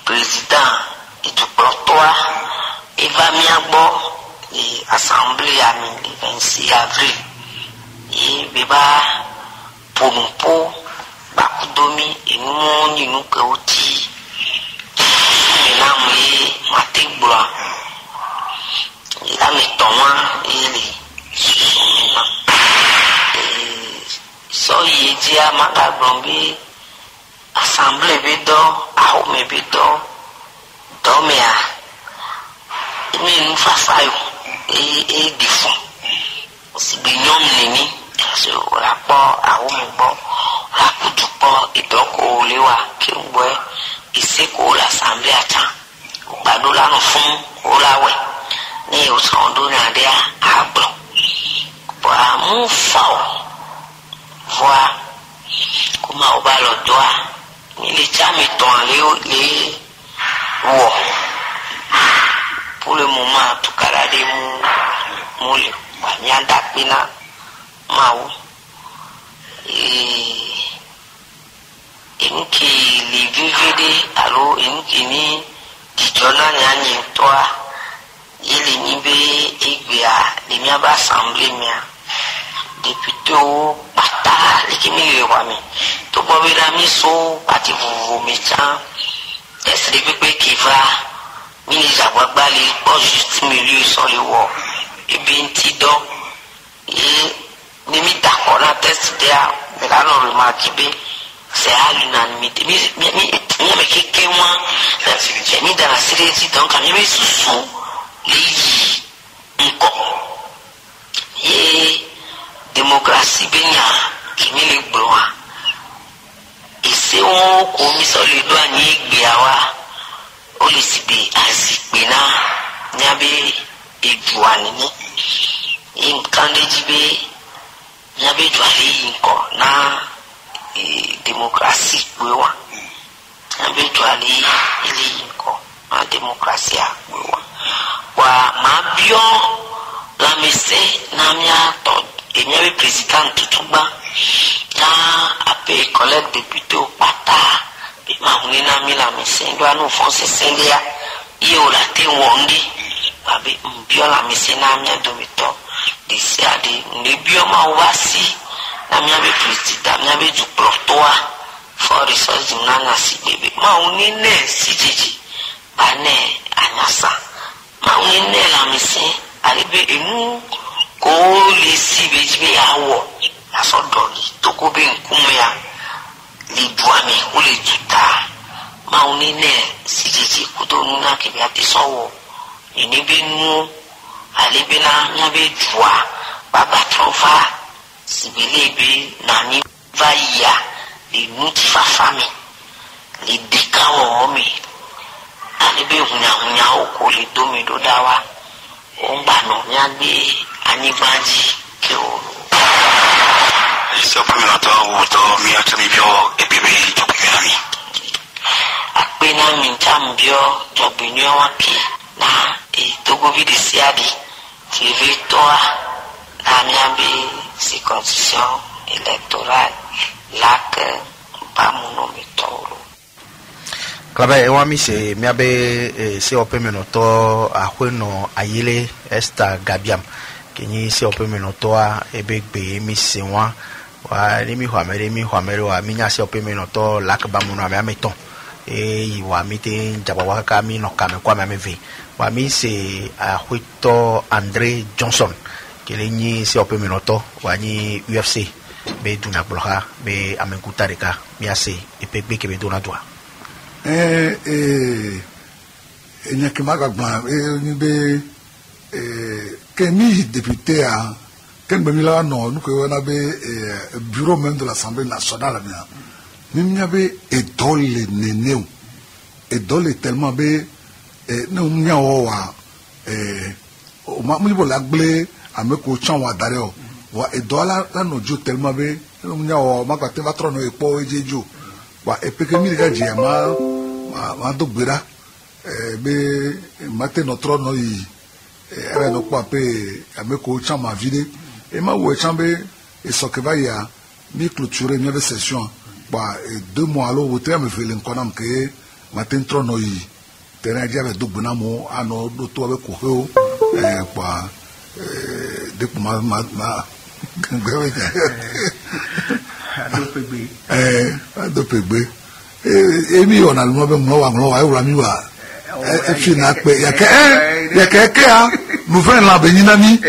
président et tu protoa eva mi agbo assemblée à le 26 avril et beba ponumpo bakudomi enu ni nu ke oti menamu matebla la metonwa ele susumena so yedia magabrombe assemblée bedo ahome bedo domea mais nous faisons et des fonds. Si bien nous nini, c'est au rapport à où nous bon, la coup du port et donc au lewa qui nous boit et c'est qu'au l'assemblée attend. Au bado là nous font au la ouais, ni au son donné à blanc. Voilà mon fort. Voilà comment on va le doigt. Il est jamais tombé les wow. Pour le moment, en tout cas, là, des moules, il y a des pina, maou. Et nous qui les vivons, alors, et nous qui ni dijona ni toi, il est nibé et bien, les miens va assembler mien. Député au pata, les qui m'y revient. Tout le monde a mis son parti vous méchant. Est-ce que les qui va? Mais les avoir balé, pas juste milieu sur les walls. Et bien, donc, et les mis d'accord dans la test d'air, mais là, on remarque que c'est à l'unanimité. Mais quelqu'un, moi, j'ai mis dans la série, donc, quand il met sous les encore. Et démocratie, bien, qui met les blancs. Et c'est on commis sur le douanier, Biawa. O le sibe azikpena nyabe eduani ni nkande jibe nyabe eduani inko na demokrasi kwewa nyabe eduani ili inko na demokrasi kwewa wa mabio la mese na mia to nyabe president tutuba na ape collègue député au pata mahuni na mila misendo anu fonse sendia iyo la te wondi babe mbio la misena mia domito disi ade nebio ma wasi na mia be president mia be du protoa for resource nana si bebe mahuni ne sijiji bane anyasa mahuni ne la mise alebe enu ko le si bejibe awo aso dogi to ko be nkumya les douanes ou les tutas, ma on est né, si j'ai dit, couteau nous n'a qu'à bien descendre, et n'est bien nous, allez bien là, n'y avait joie, baba trova, si belé, nani, va y a, les noutifa famille, les décans hommes, allez bien, on a au col, les dominos d'awa, on va non, n'y a des animages qui ont. C'est le premier temps où tu m'as mis bio et bébé tu peux m'aimer. Après na mintam bio tu peux m'aimer na et tu peux vivre ici à dit tu veux toi la miabe c'est constitution électorale là que pas mon nom est toro. Clave e wami se miabe se open menoto a hueno ayile esta gabiam kenyi se open menoto a ebegbe mi sewa wa ni mi hwamere wa minya se open menoto lakba muno ame ameton e wa mite jabawa ka mi no kame kwa me ve wa mi se a huito André Johnson kelenyi se open menoto wa ni UFC be duna bloha be amenkutareka mi ase epegbe ke be dona doa Nyakima gba ni be kemi député a ken be mila no nu ko na be bureau même de l'Assemblée nationale ni mi be edole neneu edole tellement be ne mi awo wa o ma mi bo la gble ameko chan wa dare o wa edola la no jo tellement be mi awo ma ka te va tro no epo ejejo wa epeke mi ga je ma do gbera be mate notre no yi era no pa pe ameko chama vide e ma wo chambe e so que va ya mi clôturer une session ba 2 mois lo wo te me fele nkonam ke mate tro no yi terrain dia be do gbona mo ano do to be ko ho pa de ma gbewe do pegbe emi ona lo be mo wa ewura mi wa e fi na pe ya ke a mo fe la be yina mi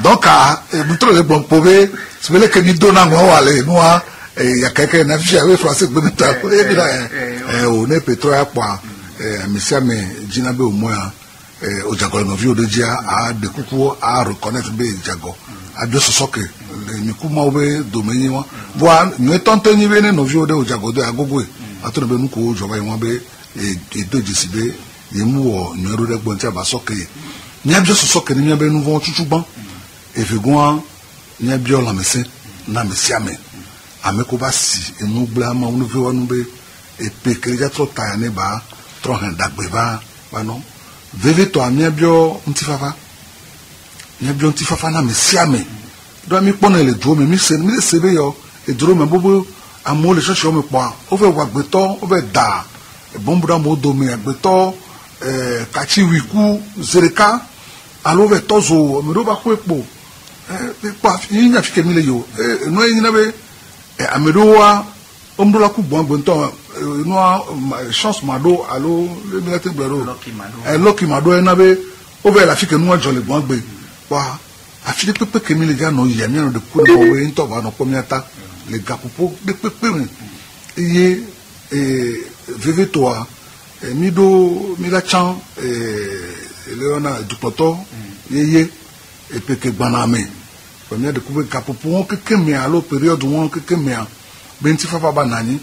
donc a mo tro le bon pove se bele ke mi do na mo wa le no a ya ke na fi awe français gbe mi ta e bi da o ne petro ya pa mi sia me jina be o mo ya au Djago no vieux de dia à de coucou à reconnaître be Djago à deux soke le kuma obe domaine wa boa nous étant ni bene no vieux de Djago de agogo a to be nu ko joba yi won be e do jisibe yemu wo nyoro de gbontia ba soke nya bio soke ni nya be nu von chuchuban e fegun nya bio la mese na mesiame ameko ba si enu gbla ma unu fe wonu be e pe kerja tro ta ne ba tro han dagbe ba no veve to nya bio ntifafa na mesiame do mi pon le duro mi se be yo e duro me bobo amo le so me po o fe wa gbeto o fe da e bombuda mo do me gbeto kachi wiku zereka alo ve tozo me do ba ko epo pa yinya fike mi le yo no yin na be amedowa omdola ku bon bonton no chance mado alo le militaire blero Lucky Mado na be o ve la fike no jole bon gbe wa afile pepe ke mi le ga no ye mi no de ku no we nto ba no pomiata le gapopo de pepe iye veve toi mi la chan leona du poto ye e peke baname premier de couper gapopo ke me alo période won ke me benti fafa banani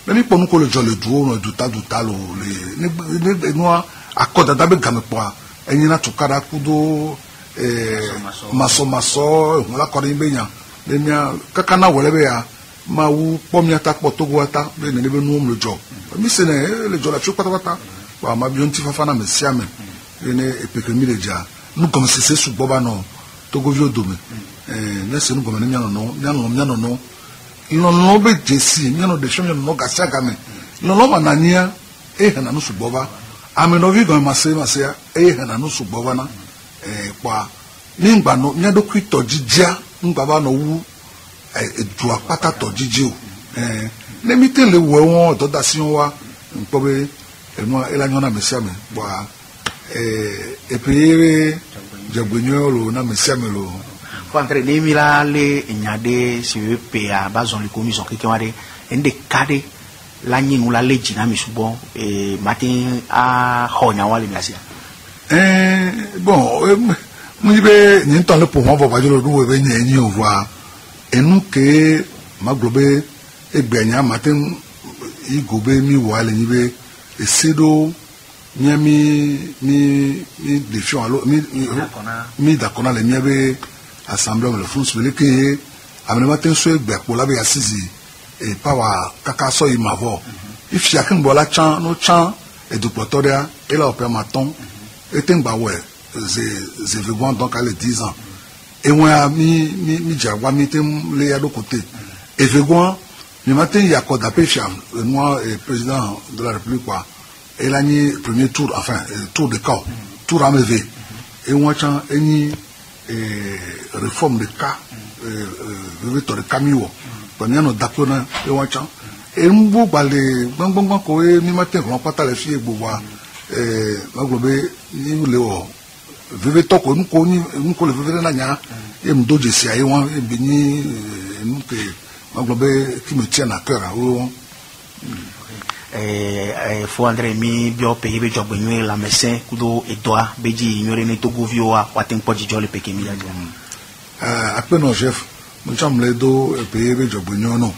mais pour nous que le jole duo no duta lo le no akoda da be game po enyina tukara kudo maso la kori be nya le mia kakana wole be ya ma wu pomiata potogo ata be ne be nu le jo mi se ne le jo la chu pata wa ma bi onti fafa na mesiame ene epeke mi le ja nous comme c'est sous boba no togo vio dome ne se nous comme nyano no no be jesi nyano de shomyo no gasia game no manania hena no suboba amenovi go mase hena no suboba na kwa ningba no nyado kwito jijia ngba ba no wu edu apata to jiji o ne mi tele wo won to da si wa npo be enu elanyo na mesiame bwa epere jagbenyolo na mesiame lo Entre les mila le nyade si pa bazon le commission que kemare ende kade la nyinu la leji na misubo matin a honya wale miasia bon mu be ni ton le pour moi va jolo du we nyi on voit enu ke maglobe egbenya matin igobe mi wale ni be esedo nyami mi defiant alo mi dakona le miabe assemblée le France le que amenema tenso egbe po la be asizi e power kaka so imavo if ya kin bola chan no chan e du potoria et là au maton et tengba we ze vivant donc à les 10 ans et moi mi jagwa mi tem le ya do côté et vegwa mi matin ya ko da pecham moi président de la République quoi et là ni premier tour enfin tour de corps tour à mevé et moi chan eni réforme de cas victor de Camille paniano dakona e wacha e mbo bale gbangban ko e mi matin ko pata le fi egbowa maglobe ni lewo vive toko nko le vive na nya e mdoje si ayi won e bi ni nko maglobe qui me tient à cœur o faut André mi bio pays be jogbenwe la mesin kudo edoa beji nyore ne togo vioa waten poji jole peke mi après non chef mon chambre do pays be jogbenyo no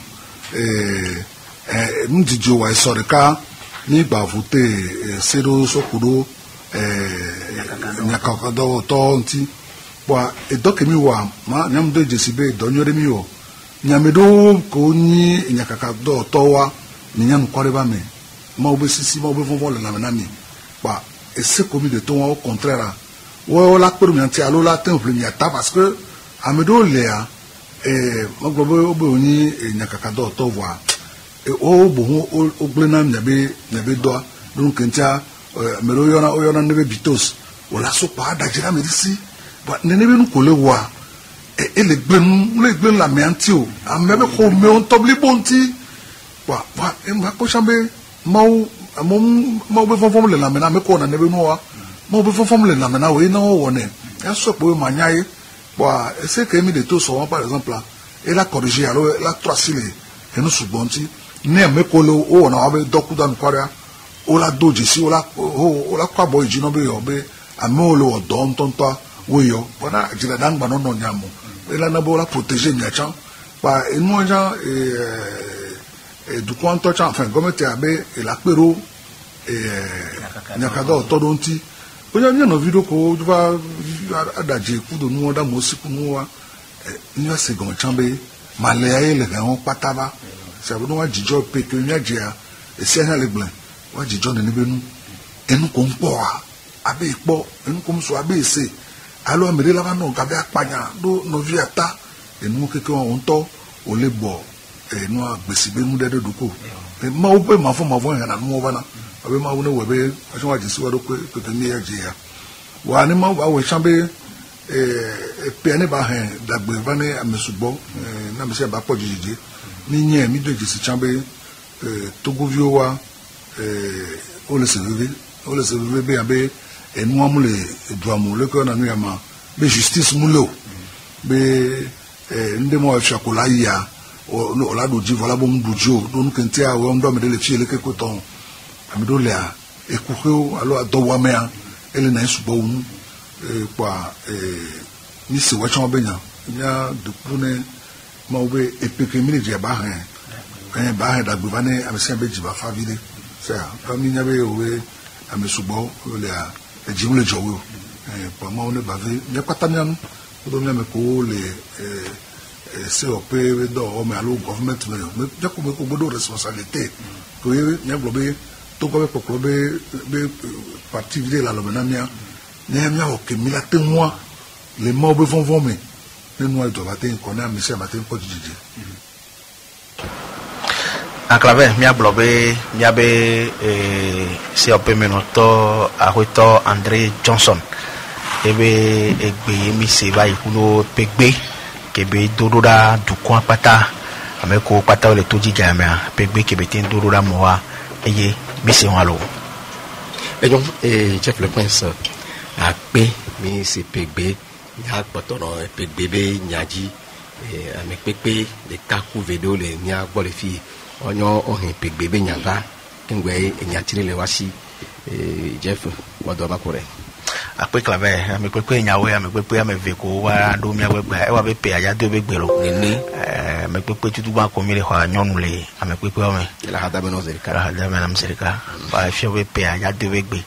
ndi jo wa sorika ni ba voter sero sokudo nyaka do to nti wa edoke mi wa ma nyam do jesibe do nyore mi o nyamedo ko ni nyaka do to wa Nyan Koreba me, ma obesisi, ma obefon le namanami. Bah, et c'est commis de ton au contraire. Ouais, la pour me tirer alors la temps premier parce que Amedo Léa et ma globe obéoni et Nyakakado to voir. Et oh bon, au blenam n'abe doigt. Donc entia, Amedo yona nebe bitos. Ou la sopa d'ajira medisi. Bah, nebe nous coller wa. Et les blen la mentio. Amebe ko me on tobli bonti. Wa ma ko chambe mau be fofom le lamena me ko na nebe no mau be fofom le lamena we na wone ya so pe ma nyai wa ese ke mi de to so par exemple là et la corriger alors la tracile et nous subonti ne me ko lo o na be doku dan kwaria o la doji si o la kwa boy jino be yo be amewo le wɔ dɔ ŋutɔŋutɔ woyɔ wɔna dziɖeɖe nɔnɔ nyamo elana be wola protéger miatsã kpa enua tsã dukɔa ŋutɔ tsã enfin gɔmɛnti abe la kpe ɖo nyakadɔwɔtɔ ɖo ŋuti wonye mia nɔvi ɖo ko va aɖadze kudo nuwo ɖe amewo si kunuwoa mia se gɔme tsã be malea ye le hɛwo kpata va se abe ne wa dzidzɔ pe ke mia dzea esia hã le gblẽ wa dzidzɔ nene be nu enu ko ŋkpɔa abe ekpɔ enu ko ŋsɔ abe ese alo ame ɖe la va nɔ gabe akpanya ɖo nɔvia ta enuwo keke wɔn ŋutɔ wòle gbɔ enua gbesi be nu ɖe ɖo ko mawo be mavɔ hɛna nuwo vana abe mawo ne wɔ be wɔtsɛ wa dzesi wa ɖo keke mi ya dze ya wa ne mawo ba wɔ tsã be epea ne ba hɛ dagbe va ne ame sugbɔ na ame sia ba kpɔ dzidzidzi mi nye mi do dzesi tsã be togoviwo wa wole se veve be abe enua mu le edua mu le ke na nu ya ma be justice mu le o be nde mo afia ko la ya o la do dzi vola bo mu du dzi o do nu kente a wo ndo ame de le fi le ke ko ton ame do le a ekuheo alo adɔwɔ amea ele na sugbɔ wu kwa ni se wa chɔn be nya duku ne ma wo be epeke mi le dzi ba hɛn dagbe va ne ame sia be dzi ba fa vi de se a mi nya be o be ame sugbɔ le a edzi mu le dzɔ wo kwa ma wo ne ba ve mia kpata mia nu do mia me ko le se o pe do o me alo government me ja ko me ko bodo responsabilité ko ye mia glo be to ko be koklo be parti vide la lo mena mia o ke mi la tenwa le mo be fonfon me ne no do ba ten ko na mi se ma ten ko jiji aklave mia blobe mia be se o pe menoto ahoto André Johnson ebe egbe mi se ba ikulo pegbe kebe dododa dukwa pata ameko pata le toji jamia pegbe kebe tin dododa moa eye mi se walo et donc chef le prince a pe mi se pegbe ya potono pegbe be nyaji ame pepe le kaku vedo le nya gbo le fi onyo ohin pegbe be nyanga ngwe nyatire le wasi Jeff wado makore akpe clave ame pepe nyawe ame pepe ame veko wa do mia wegba e wa be pe aya do be gbero nene ame pepe tutu ba ko mi le kwa nyonu le ame pepe ame la hada beno zerika la hada beno zerika ba fi be pe aya do be gbe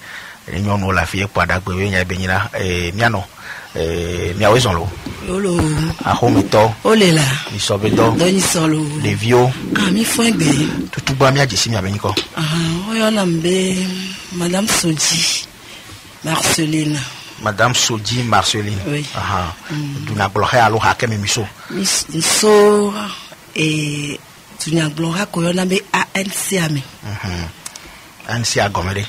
e nyonu la fi e pada gbe we nya be nyina miano miawe son lo lolo ahomito olela isobedo doni solo les vieux mi fo egbe tutu ba mia jesi mia be niko oyo na mbe madame Soji Marceline. Madame Soji Marceline. Oui. Duna blohe alo hakeme miso. Miso et duna blohe ko yona be ANC ame. ANC agomede.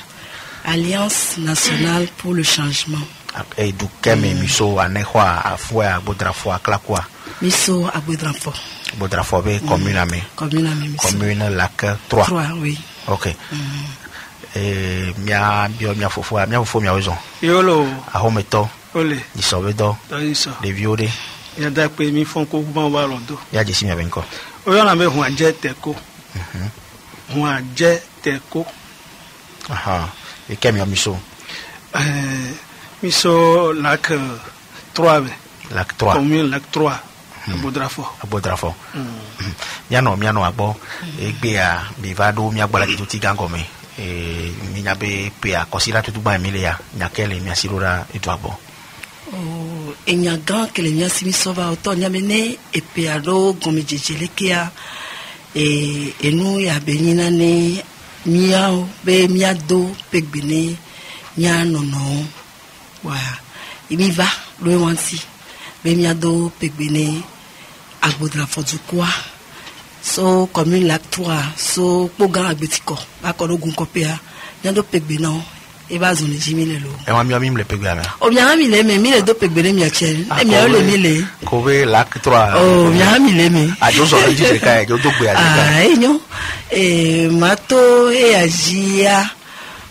Alliance nationale pour le changement. Et du keme miso anehwa afwa abodrafo aklakwa. Miso abodrafo. Abodrafo be commune ame. Commune ame miso. Commune lac 3. 3 oui. OK. Mia fofo mia ozo yolo ahometo ole isobedo le viode ya da pe mi fon ko ba wa londo ya jesi mia benko oyo na me hu anje teko hu anje teko e kemi miso miso lac 3 lac 3 commune lac 3 abodrafo miano agbo egbe a bivado mi agbola ki tuti gangome mi nyabe pe akosira tutu ba mi le ya nyakele mi asirora etuabo enya gan kele nya simi sova oto nya mene epe ado gomejejele kia enu ya benina ne miao be miado pegbene nya nono wa imi va lo wansi be miado pegbene agbodrafo dukwa so commune lac 3 so pogan agbetiko akorogun kopia nyando pegbe na e ba zone jimile lo e wa mi le pegbe ala o mi ami le me mi le do pegbe le mi achel e mi o le mi le ko be lac 3 o mi ami le me ajo so ji se ka e jo do gbe aja enyo mato e ajia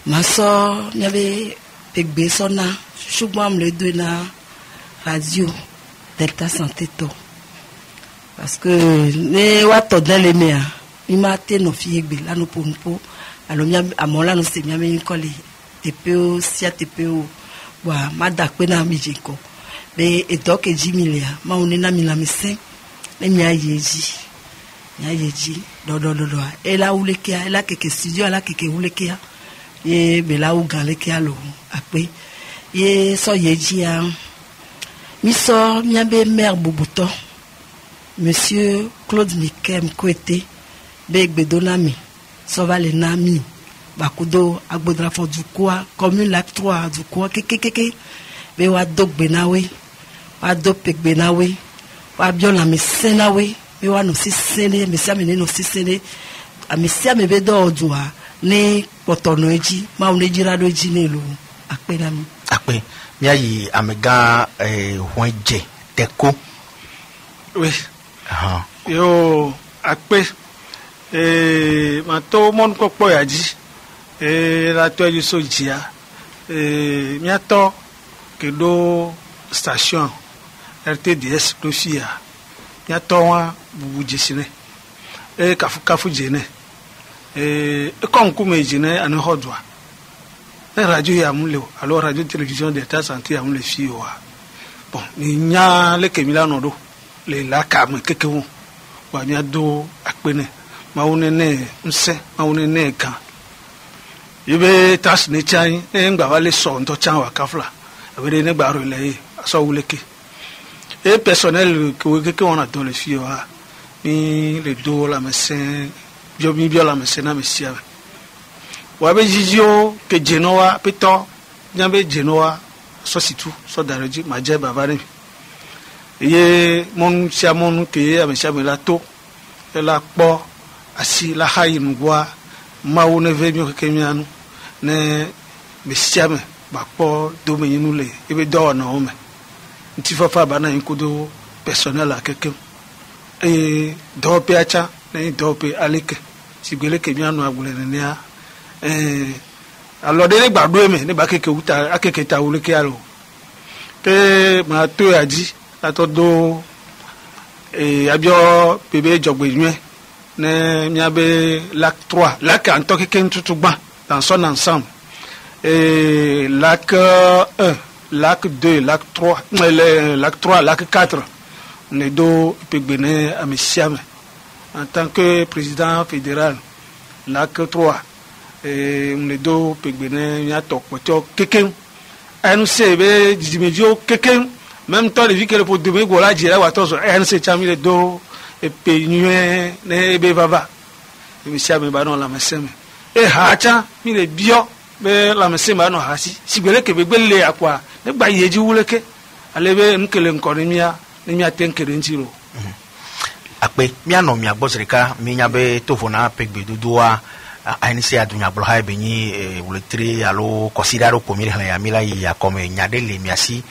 maso nyabe pegbe sona ṣùgbọ́n am le do na radio Delta Santé to parce que ne wa to dans les mers mi ma te no fi egbe la no pompo alo mi amola no se mi ame kole TPO sia TPO wa mada pe na mi jeko be eto keji milia ma oni na mi la mi sen le mi ayeji do ela ulekia ela keke studio ela keke ulekia ye be la u galekia lo ape ye so yeji a mi so mi abe mère Boubouton monsieur Claude Mikem Kouete be gbedonami so va le nami bakudo agbodrafo dukwa commune lac 3 dukwa kekekeke be wa dogbe nawe wa dopegbe nawe wa biola mesenawe be wa no sisene mesia me no sisene amesia me be do odua ni potono eji ma uneji rado eji nelu ape na mi ape mi ayi amega honje teko oui yo ape ma to mon ko poyaji la to ju so jia mi ato ke do station RTDS do fia mi ato wa bubu jesine kafu jene konku me jene an hodwa radio ya mule alors radio télévision d'état santé ya mule fio wa bon ni nya le kemila no do le la ka me kekewu wa mi ado apene maunene nse maunene kan ibe tas ne chai ngba wale so nto chan wa kafla abere ne gba ro le so wuleke personnel que on a dans les filles ni le do la médecin bio la médecin na mesia wa be jijio ke genoa peto nyambe genoa so situ so dareji maje bavare ye mon chamon ke amesia me la to la po asi la hayi ngwa mawo ne ve mi ke mianu ne mesia me ba po do me yinu le ebe do na o me nti fafa ba na nkodo personnel akeke do pe acha na do pe alike sigbele ke mianu agule ne ya alors de gbado eme ne ba keke uta akeke ta wule ke alo ke ma to aji atodo abio bebe jogbe nwe ne miabe lac 3 lac en tant que kentutugba dans son ensemble lac 1 lac 2 lac 3 lac 3 lac 4 ne do pegbene amesiame en tant que président fédéral lac 3 ne do pegbene miato poto keken ANC be dimedio keken même temps de vie que le pour demain gola dira watoso ANC chami le do e penyue ne be baba amesiame ba no la meseme hacha mi le bio be la meseme no hasi sigbele ke be gbele akwa ne gba yeji wuleke alebe nkele nkoni mia ne mia tenkere ntiro akpe mia no mia gbosrika mi nya be tofona pegbe dudua ainsi adunya bloha benyi wuletri alo considero komire hala ya mila ya comme nyade le miasi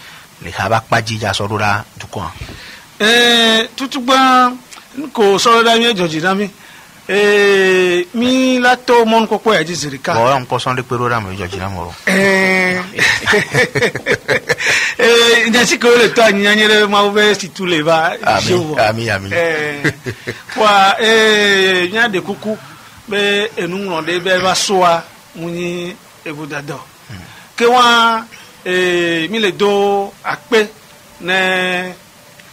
le haba kpaji ja sodura dukon tutugba ko soroda mi joji dami mi la to mon ko ya jizirika bo on poson de perora mi joji na moro nyasi ko le to anyanyere ma ube si tu le va ami kwa nya de kuku be enu de be ba soa muni ebudado ke wa mi le do akpe ne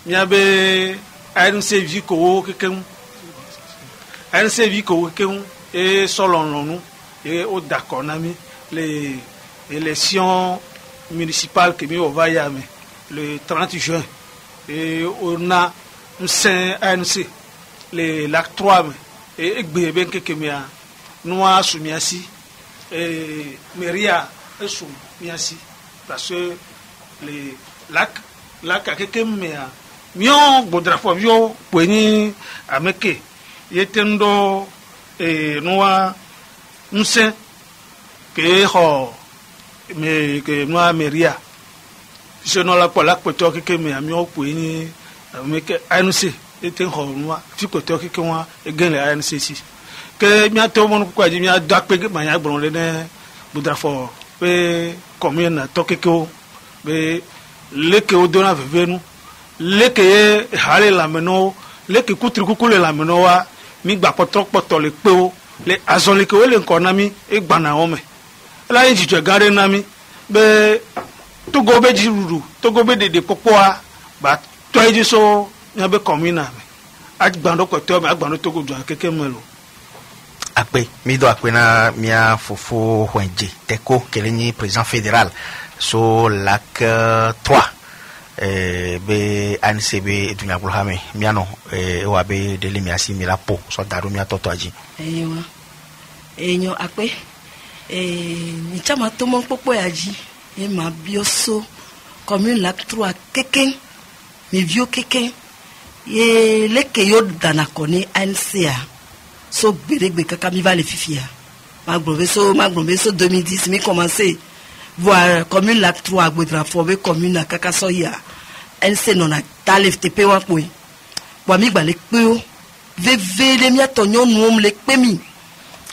mi abe ainu se vi ko keken ainu se vi ko keken solon lonu o d'accord nami les élections municipales que mi ovaya me le 30 juin on a un saint ANC le lac 3 me egbe ben keke mia noa sumiasi meria esum miasi parce que les lac keke mia mio bodrafo mio pweni ameke yetendo noa nse ke ho me ke noa meria je no la pour la poto keke mia mio pweni ameke anse eten ho noa fi poto keke wa egen le anse si ke mia to mon ko aji mia dakpe ma ya gbon le ne bodrafo pe commune na to keke be leke o dona vevenu leke hale la meno leke kutri kukule la meno wa mi gba poto le pe o le azon leke o le nko na mi e gba na o me la yin jijo gare na mi be togo be jiruru togo be de popoa ba toiji so nya be commune me agbando ko to me agbando togo do keke melo akpe mi do akpe na mia fofo hwenje teko kelenyi président fédéral so lac 3 be ANCB edunya bulhame miano wa be dele miasi milapo so daru mia toto aji eyo enyo akpe ni chama tomo popo aji e ma bioso commune lac 3 keken mi vieux keken ye leke yo dana koni ANCA so gberegbe kaka mi va le fifia magbombe so 2010 mi commencé voir commune lac 3 Agbodra forbe commune na kaka so ya NC non a talef tepe wa po wa mi gba le pe o veve le mi atonyo nu le pe mi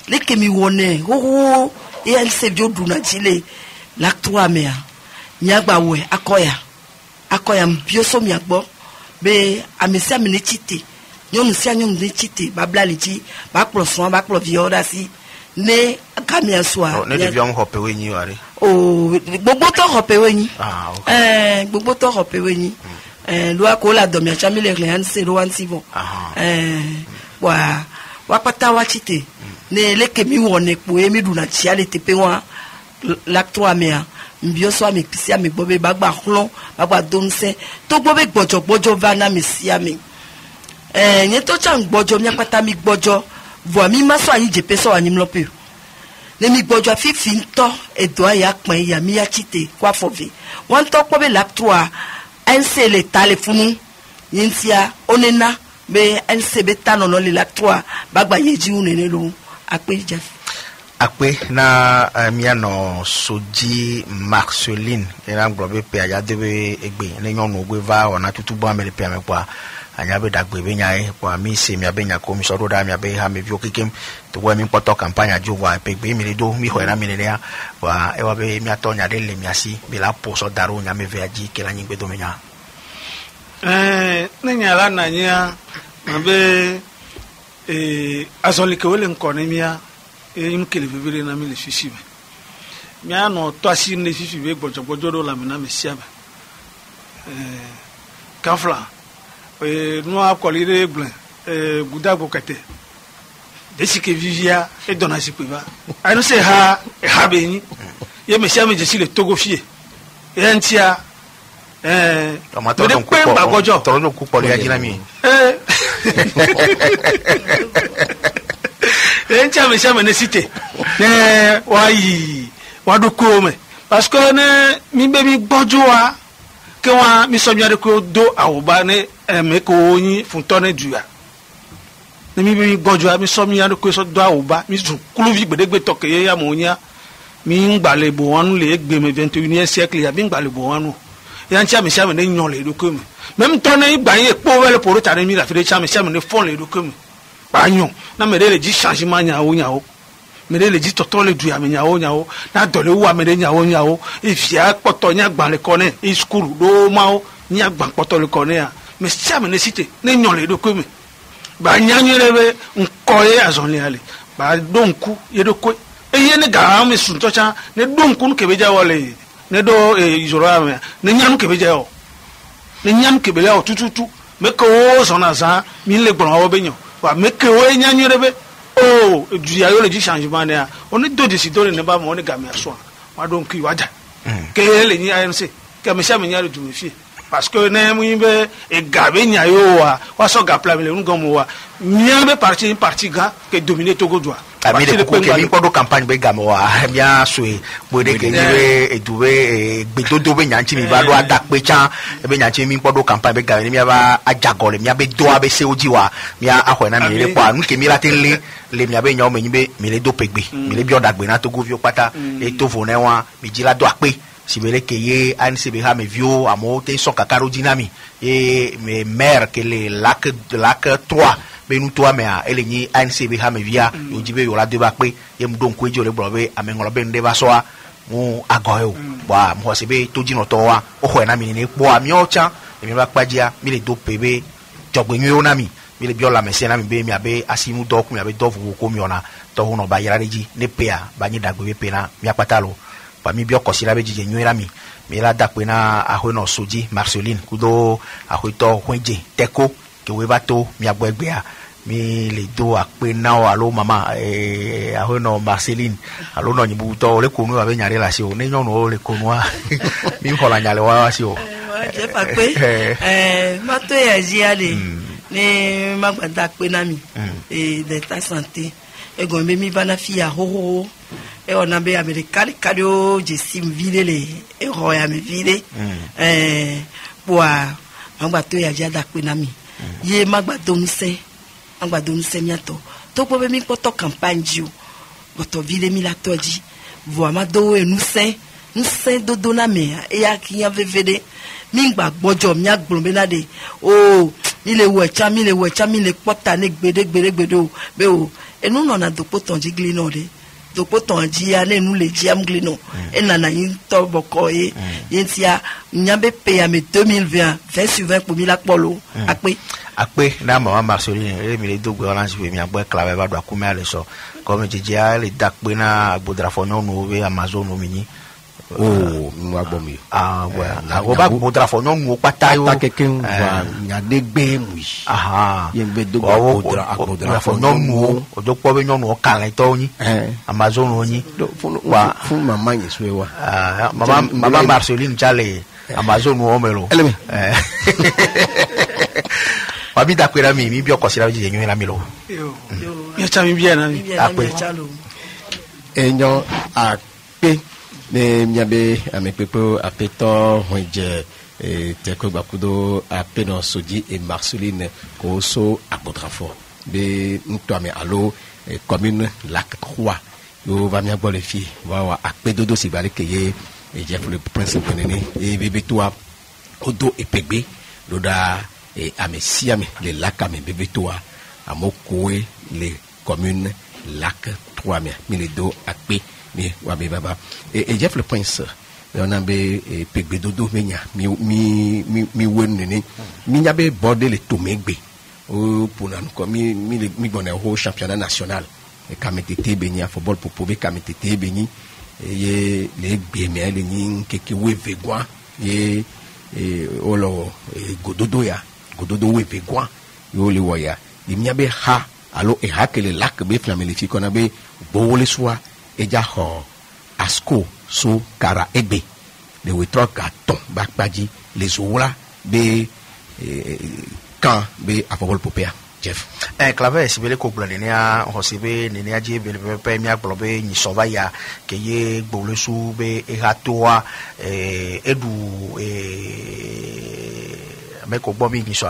le ke mi wone o e NC jo du na jile lac 3 me mi agba we akoya mbioso mi agbo be amesi amene chite nyonu si anyonu ne chite ba bla liji ba proson ba pro vioda si ne kamia soa ne de vion hope we nyi are gbogbo to hope we nyi gbogbo to hope we nyi lo akola do mi achami le rien se lo wan sivon wa pata wa chite ne le kemi wone po emi du na chia le tepe wa lac 3 mea mbio so ami pisi ami gbobe bagba hlon bagba donse to gbobe gbojo vana mi si ami nye to chan gbojo mi apata mi gbojo vo mi maso anyi jepe so anyi mlope le mi gbojo fifi nto edo ya pon ya mi ya chite kwa fove won to gbobe lac 3 NC le telefonu yintia onena be NC beta no le lac 3 bagba yeji unene lo akpe jef akpe na miano soji Marceline era nglobe pe aya debe egbe ne nyonu gbe va ona tutubo amele pe amekwa anya be dagbe be nyae kwa mi se mi abenya ko mi so do da mi abe ha me vio kikem to wa mi poto campagne jo wa pe gbe mi le do mi ho era mi le ya wa e wa be mi atonya de le mi asi be la poso daro nya me ve aji ke la nyigbe do menya ne nyala na nya abe azoli ke wele nkone mia im kele vivere na mi le fifi be mi ano to asi ne fifi be gbojo do la mi na me sia be kafla nous avons collé les blancs, Gouda Bokate. Dès que vivia et donna si priva. A nous c'est ha béni. Il me semble que je suis le Togofier. Et un tia. Torono coupe les aginami. Et un tia me semble nécessité. Wadukome. Parce que mi baby Bojoa. Que wa mi so nyare ko do awba ne me ko yin funtone dua ne mi bi gojo mi so mi nyare ko so do awba mi su kuluvi gbedegbe toke ya mo nya mi ngbale bo wonu le gbe me 21e siècle ya bi ngbale bo wonu ya ntia mi sha me ne nyon le do ko mi même ton ne gba yin epo wele poro tare mi la fi de cha mi sha me ne fon le do ko mi ba nyon na me le ji changement nya wo mere le ji toto le du amenya o nya o na dole wa mere nya o ifia poto nya gban le kone e school do ma o nya gban poto le kone ya me sia me ne cité ne nyon le do ko mi ba nya nyere be nkoye azon le ale ba donku ye do ko e ye ne ga me sun to cha ne donku ke be ja wole ne do izoro ame ne nya ke be ja o ne nya ke be le o tututu me ko o zona za mi le gbon o be nyon wa me ke o nya nyere be oh du ya yo le ji changement na oni do décider ne ba mo ni gamia so wa donc ki waja ke le ni ANC ke me sha me nya le du fi parce que ne mu be e gabe nya yo wa so ga plan le ngom wa nya be parti ga ke dominer Togo doa ami de ko ke mi podo campagne be gamo wa bia so e bode ke ni we eduwe gbedodo be nyanchi mi ba do adakpe chan be nyanchi mi podo campagne be gamo mi ba ajagole mi be do abe se oji wa mi ahwe na mi le kwa nke mi latin le mi abe nyawo me be mi le do pegbe mi le bi odagbe na Togo vio pata e to fo ne wa mi ji la do akpe si bele ke ye ANC be ha me vio amo te so kakaro dinami e me maire ke le lac 3 benu to amea elenyi ANC be ha me via ojibe yo la de ba pe yem don ko ejo le brobe amengolo be nde ba so a mu agoyo wa mo se be to jino to wa o ho na mi ni po ami ocha mi ba pajia mi le do pebe jogbenyu na mi le biola me se na mi be mi abe asimu do ku mi abe do fu ko mi ona to hu no ba yara reji ne pe a ba ni dagbe pe na mi apatalo wa mi bio kosira be jije nyuira mi la dakpe na ahoy no soji Marceline kudo ahoy to hwenje teko ke we bato mi agbegbe a mi le do akpe na o alo mama ahoy no Marceline alo no nyibu to le konu abe nyare la si o ne nyonu o le konu a mi hola nyale wa si o je pa pe ma to ya ji ale ne magbada pe na mi de ta santé e gon be mi bana fi a ho e ona be americani kadio je sim vile le e roya mi vile boa magbato ya jada pe na mi ye magbato nse miato to po be mi poto campagne ju boto vile mi la toji voa ma do e nse dodo na me e ya ki ya vevede mi gbagbojo mi agbon be na de o mi le wecha mi le pota ne gbede o be o enu no na dopo tonji gli no de dopo tonji ya ne nu le ji am gli no e na yin to boko e yin ti a nyabe pe ya me 2020 20 pour mi la polo akpe na mama Marceline mi le dogbe orange we mi agbo clave ba do akumi ale so comme je dia le dakpe na agbodrafo no no we Amazon no mi ni mo agbo mi ago ba agbodrafo no no pata yo keken wa nya de gbe mu ye gbe dogbe agbodrafo no no ojo po be no no kale to yin Amazon no yin wa fún mama yin so wa mama Marceline jale Amazon no omelo Wabi dakwera mi bio kosira je nyu la mi lo yo cha mi bien na mi akpe enyo akpe ne nyabe amepepo apeto honje teko bakudo apeno soji et Marceline ko so apotrafo be ntwame alo commune lac 3 yo va mi agbo le fi wa akpe dodo si bale keye et Jeff le principe nene et bébé toi odo epegbe loda et amesiame les lacs à mes bébés toi à Mokoé les communes lac 3 mais les dos à paix mais wabe baba et Jeff le prince on a be pegbe dodo menya mi wonne mi nyabe bordé les tomegbe o pour nan ko mi bonne au championnat national et kametete beni à football pour pouvoir kametete beni et les BML ni keke weve gwa et olo gododo ya gododo wepe gwa yo le waya imyabe ha alo e hakele lak be flamele fi kona be bowole soa e ja ho asko so kara ebe le wetro gaton bakpaji les oula be kan be afobol popea Jeff clave sibele ko blane ne a hosibe ne ne aje be pe mi aglobe ni sovaya ke ye gbole su be e hatoa edu me ko bomi ni so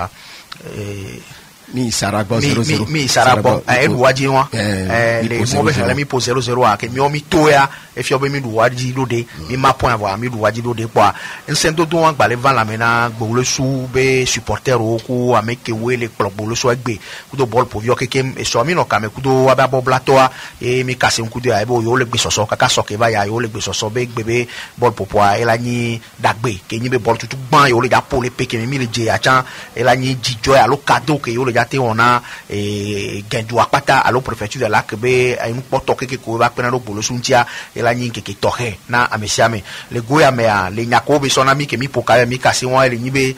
mi saragbo 00 mi saragbo edu waji won le mo be la mi po 00 a ke mi o mi to ya e fi obe mi du waji lode mi ma point avoir mi du waji lode kwa nsendo do wan gbale van la mena gbole su be supporter o ku ameke we le gbole su egbe kudo ball po vio kekem e so mi no ka me kudo aba bo blatoa e mi kase nkudo ya e bo yo le gbe soso kaka so ke ba ya yo le gbe soso be gbebe ball popo e la ni dagbe ke ni be ball tutu gban yo le ja po le pe ke mi le je acha e la ni jijo ya lo cadeau ke yo le ja te ona gendu apata alo préfecture de la kebe ay un poto ke ko ba pena lo bolo suntia e la ni ke tohe na amesiame le goya me a le nyako be sona mi ke mi poka mi kase won e le ni be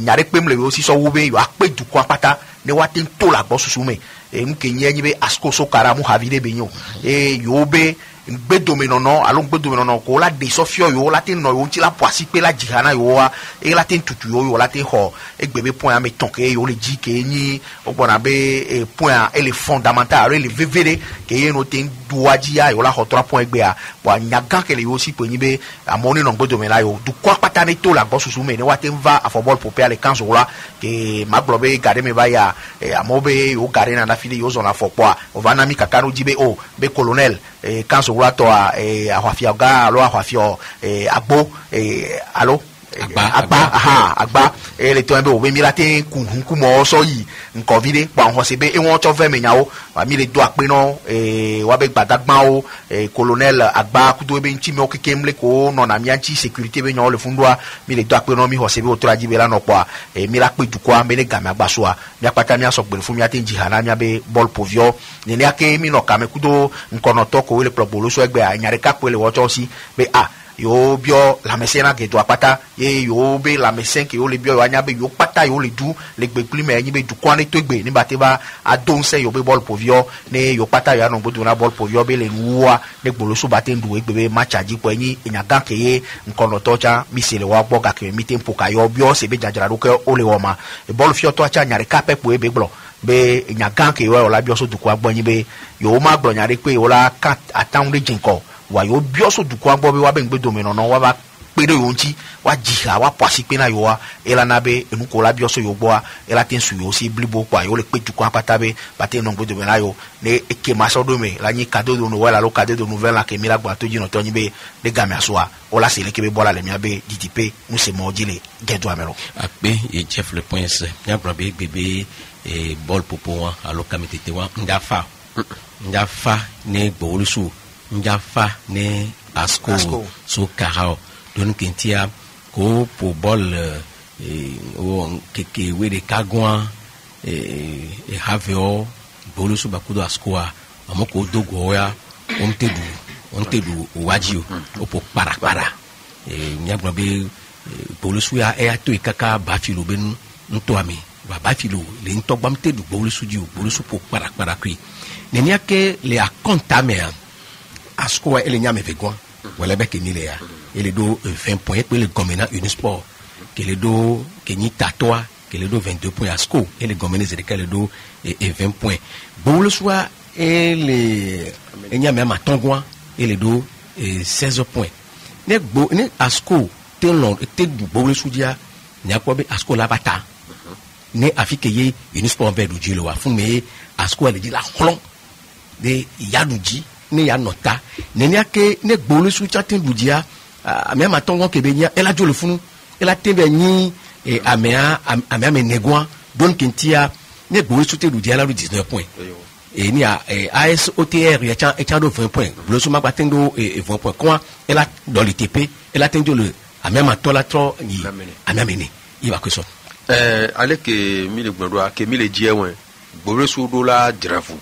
nyare pem le aussi so wo be yo akpe du ko apata ne watin to la gbo susu me nke nyi be asko so kara mu havide be nyo yo be gbedomenono alo gbedomenono ko la de sofio yo la tin no yo ti la poasi pe la jihana yo wa e la tin tutu yo la tin ho e gbebe point me tonke yo le ji ke ni ogbona be point e le fondamental le vvd ke ye no tin duaji ya yo la ho 3 point gbe a wa nyaga ke le yo si pe ni be amoni no gbedomela yo du kwa pata ne to la gbo susu me ne wa tin va a football pour pe ale kanzo la ke maglobe gade me ba ya amobe yo gare na fili yo zona fokwa o va na mi kakaro jibe o be colonel kanzo ulato a hwafia ga alo hwafio agbo alo agba ele to be o be mi la tin ku mo so yi nko vide pa ho se be e won cho fe me nyawo wa mi le do ape no wa be gbadagban o colonel agba ku do be nchi mi o kekem le ko no na mi anchi sécurité be nyawo le fundwa mi le do ape no mi ho se be o to aji be la no kwa mi la pe du kwa me le ga mi agba so a mi apata mi aso gbere fun mi atin jihana mi abe ball povio ni le ake mi no ka me ku do nko no to ko le probolo so egbe anyare ka ko le wo cho si be yo bio la mesena ke to apata ye yo be la mesen ke yo le bio anya be yo pata yo le du le gbe pli me yin be du kwane to gbe ni ba te ba adon se yo be ball povio ne yo pata ya no bodu na ball povio be le nuwa ne gbolo so ba te ndu egbe be match aji po yin enya gan ke ye nkono to cha mi se le wa gbo ga ke mi te mpo ka yo bio se be jajara ro ke o le wo ma e ball fio to cha nyare ka pe po e be gbo be enya gan ke yo la bio so du kwa gbo yin be yo ma gbo nyare pe yo la ka atan le jinko wa yo bioso du kwa gbo be wa be ngbe domino no wa ba pere yo nti wa jiha wa pasi pe na yo wa ela na be enu ko la bioso yo gbo wa ela tin su yo si blibo kwa yo le pe du kwa pata be ba te no ngbe domino yo ne eke ma so do me la ni cadeau de Noël la lo cadeau de nouvelle la ke mi la gba to jino to ni be de ga mi aso o la se le ke be bola le mi abe didipe nous se mo jile gedo amelo akpe e chef le point c'est nya brabe bebe e bol popo alo kamitete wa ndafa ne gbolusu njafa ne asko so karao don kentia ko po bol o keke we de kagwa haveo bolusu bakudo askoa amoko dogo ya ontedu wajio opo para nyagba be bolusu ya to ikaka bafilo ben ntoami bafilo le ntogbam tedu bolusu dio bolusu po para kri nenia ke le akontamea asko ele nyame vegwa wala be kenile ya ele do 20 points pour le gomena Unisport que le do kenyi tatoa que le do 22 points asko ele gomena zedeka do 20 points bolo soit ele nyame matongwa ele do 16 points ne asko telon te du bolo sudia nyakwa be asko la bata ne afike ye Unisport be do jilo wa fun me asko ele di la holon de yaduji ne ya nota nenia ke ne gbolo su chatin budia amia matongo ke benya ela jolo funu ela tembe ni amia me negwa don kentia ne gbolo su te budia la 19 points ni AS OTR ya cha do 20 points gbolo su ma batendo 20 points quoi ela dans le TP ela tenjo le amia matola tro ni amia mene iba question ale ke mi le gboro ke mi le diewen gbolo su do la drafu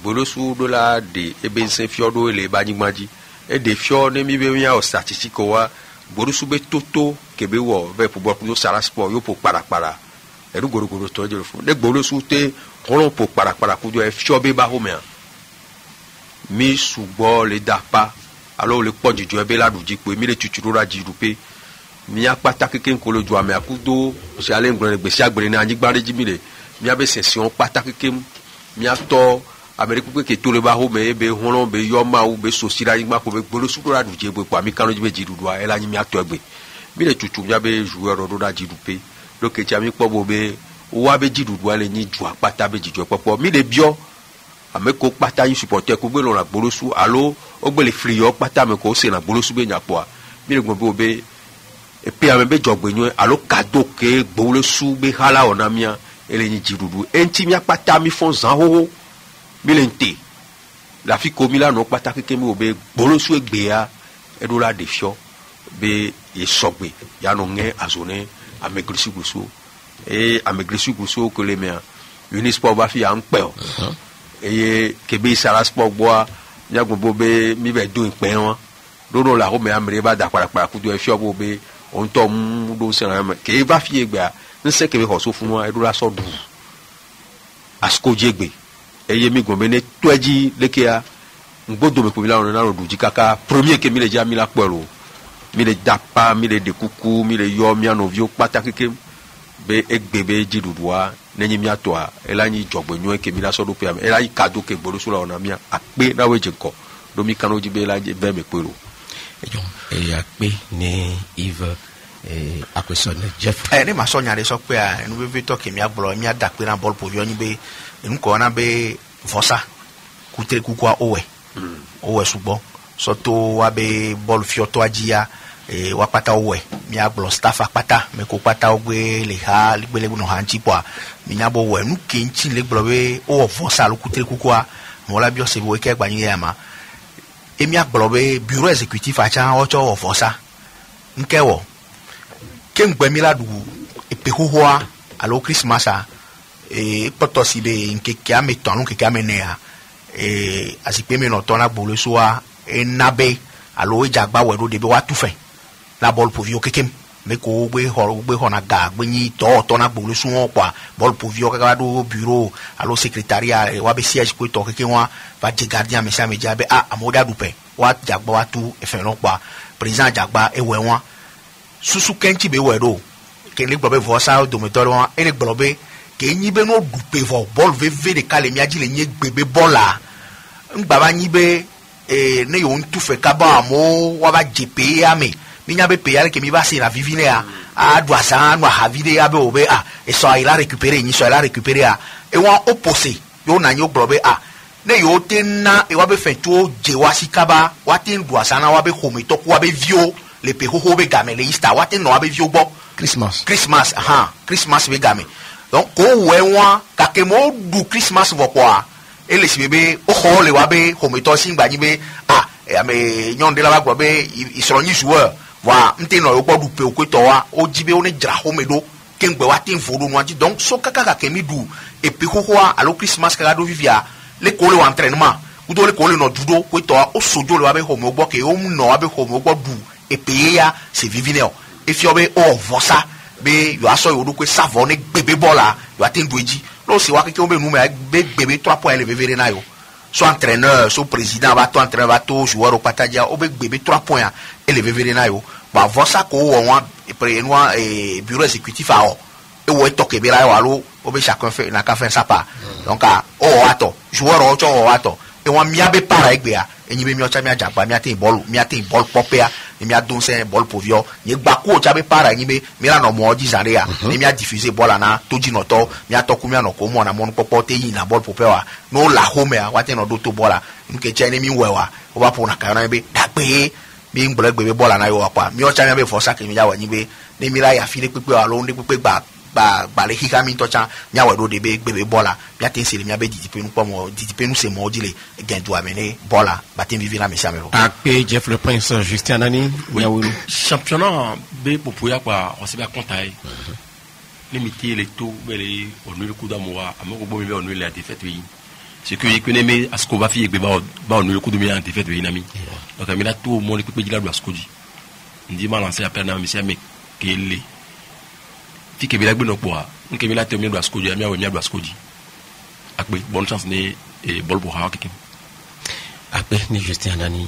bolosu do la de ebense fiodo le banyimaji e de fio ne mi be ya o statistique wa bolosu be toto ke be wo be pour bo sara sport yo pour para e ru goro to je fu de bolosu te kolon pour para ku do e fio be ba ho me mi subo le dapa alors le po juju e be la duji pe mi le tuturo ra jirupe mi apata keke ko loju ame akudo se ale ngre gbe si agbere na anjigbare jimile mi abe session pata keke mi ato Amerique que tout le baho me be hono be yoma ou be sosira ngba ko be gbolo sukura du je be kwa mi kanu be jirudwa ela nyi mi ato egbe mi le tutu mi be joueur ro da jirupe lo ke cha mi po bo be wa be jirudwa le nyi jua pata be jijo popo mi le bio ameko pata yin supporter ko gbe lo la gbolo su alo o gbe le frio pata me ko se na gbolo su be nyapo mi le gbon be e pe ame be jogbe nyu alo kado ke gbolo su be hala ona mia ele nyi jirudu enti mi apata mi fon zan ho milente la fi komila no pataki kemi obe bolosu egbea edola defio be esogbe ya no nge azone amegrisi guso e amegrisi guso ko le mea Unisport ba fi an pe o e kebe sara sport boa nyago bobe mi be do npe won dodo la ho me amre ba da para ku do e fio bobe on to mu do se ran ke ba fi egbea nse kebe ho so fun wa edola so du asko jegbe eye mi gombe ne toji lekea ngbodo me pomila on na roduji kaka premier ke mi le ja mi la poro mi le dapa mi le dekuku mi le yo mi anovio pataki ke be egbebe jidudwa nenyi mi atoa elani jogbe nyo ke mi la so do pe am elai kado ke gboro so la ona mi ape na we jinko do mi kanu ji be la je be me poro e ape ne Yves a question Jeff ne ma so nyare so pe a enu be to ke mi agboro mi adape na ball povio ni be enu ko na be vosa kutre kukwa owe subo so to wa be ball fioto ajia wapata owe mia gblɔ staff akpata me ko kpata wogbe le ha le no ha ŋtsi kpɔa minya bo wɔ nu ke ŋtsi le gblɔ be wowɔ vɔsa alo kutre kukua mɔla bi ɔse bo eke gbanyi ya ma emia gblɔ be bureau exécutif atsa wɔtsɔ wɔ vɔsa nke wɔ ke ŋgbɛ mi la ɖu epe xoxoa alo christmasa kpɔtɔ si be nkeke ame tɔn alo nkeke ame nea azikpe me nɔtɔ na gbolo soa ena be alo edzagba wɔ ɖo de be woatu fɛ na bɔl poviwo kekem me ko gbe na ga gbe nyi tɔ na gbolo soa kpɔa bɔl poviwo kaka ɖo bureau alo secrétariat wa be siège ko tɔ keke wa va dze gardien ame sia ame dza be amewo ɖa ɖu pɛ wa dzagba wa tu efɛ lɔ kpɔa président dzagba ewɔe wa susu kɛntsi be wɔ ɖo ke ne gblɔ be vɔsa dometɔ ɖe wa ene gblɔ be ke nyi be no ɖu pe vɔ bɔl veve ɖeka le mia dzi le nye gbe be bɔla ŋgba va nyi be ne yewo ŋutu fɛ kaba amewo wa va dze pe ya me minya be pe ya le ke mi va se na vivi ne ya aɖu asa anu ahavi ɖe ya be wo be esɔ ayi la récupérer nyi sɔ ayi la récupérer ya ewa o pose yewo na nyi wo gblɔ be ne yewo te na ewa be fɛtuwo dze wa si kaba wa te ɖu asa na wa be xometɔ ko wa be viwo le pe xoxo be game le Easter wa te nɔ wa be viwo gbɔ Christmas be game donc ko wɔ wa gake mo ɖu Christmas vɔ kpɔa ele si be o xɔ le wa be xometɔ si ŋgba nyi be ame nyɔnu de la va gblɔ be isrɔ nyi joueur wa ŋte nɔ yewo gbɔ ɖu pe o ko tɔ wa o dzi be wo ne dzra xome ɖo ke ŋgbe wa te vo ɖo nua dzi donc so kaka gake mi ɖu epe xoxoa alo Christmas kaka ɖo vivia le ko le wa entraînement kudo le ko le nɔ du ɖo ko tɔ wa o sojo le wa be xomewo gbɔ ke o nɔ wa be xomewo gbɔ ɖu epe ye ya se vivi ne o efiɔ be o vɔsa be yo asɔ yo ɖo ko savɔ ne gbebe bɔ la yo ate ŋu do edzi lo si wa keke wo be nume be gbebe 3 points le veve ɖe na yo so entraîneur so président va to entraîneur va to joueur o kpata dzia o be gbebe 3 points ele veve ɖe na yo ba vɔsa ko wɔ wa enua bureau exécutif a wɔ ewɔ etɔ kebe la yo alo o be chacun fait na ka fɛn sapa donc o wɔ atɔ joueur o tsɔ wɔ atɔ ewa mia be para egbea enyi be miɔ tsa mia dzagba mia te bɔl kpɔpea ne mia don sɛ bɔl poviɔ nye gba ko tsa be para enyi be mia nɔ mɔ dzi zan de ya ne mia diffuser bɔl na to dzi nɔtɔ mia tɔ ku mia nɔ ko mɔ na mɔnu kpɔkpɔ te yi na bɔl popea wa n'o la xɔmea wa te nɔ do to bɔl la nuke tsa ne mi wɛ wa o ba ƒo na ka yɔ na be dagbe mi ŋgblɔ egbe be bɔl na yɔ wa kpa miɔ tsa mia be vɔsa ke mi ya wɔ nyi be ne mi la yafi de kpekpe alo ne kpekpe gba le xixia mi tɔ tsa mia wɔ ɖo de be gbebe bɔl la mia te se le mia be didipenu kpɔmɔ didipenu se mɔ dzi le gɛndu ame ne bɔl la ba te vivi na mesiame lo. akpe Jeff le Prince Justin Anani miawolu. championnat be popoya kpa ɔsɛ bɛ kɔnta ye ne mi te le to bɛ le ɔnu le kudu amewa ame ko gbɔ mi bɛ ɔnu le ate fɛ to yi c'est que ko ne me asiko va fi egbe ba ɔnu le kudu mi ate fɛ to yi na mi donc mi la to mɔ le kpekpe dzi la do asiko dzi ndi ma lancer appel na mesiame kele fi ke bi la gbe no kpɔa nke mi la te mi do asiko dzi mi awɔ mi do asiko dzi akpe bonne chance ne bɔl bo ha keke akpe ni Justin Anani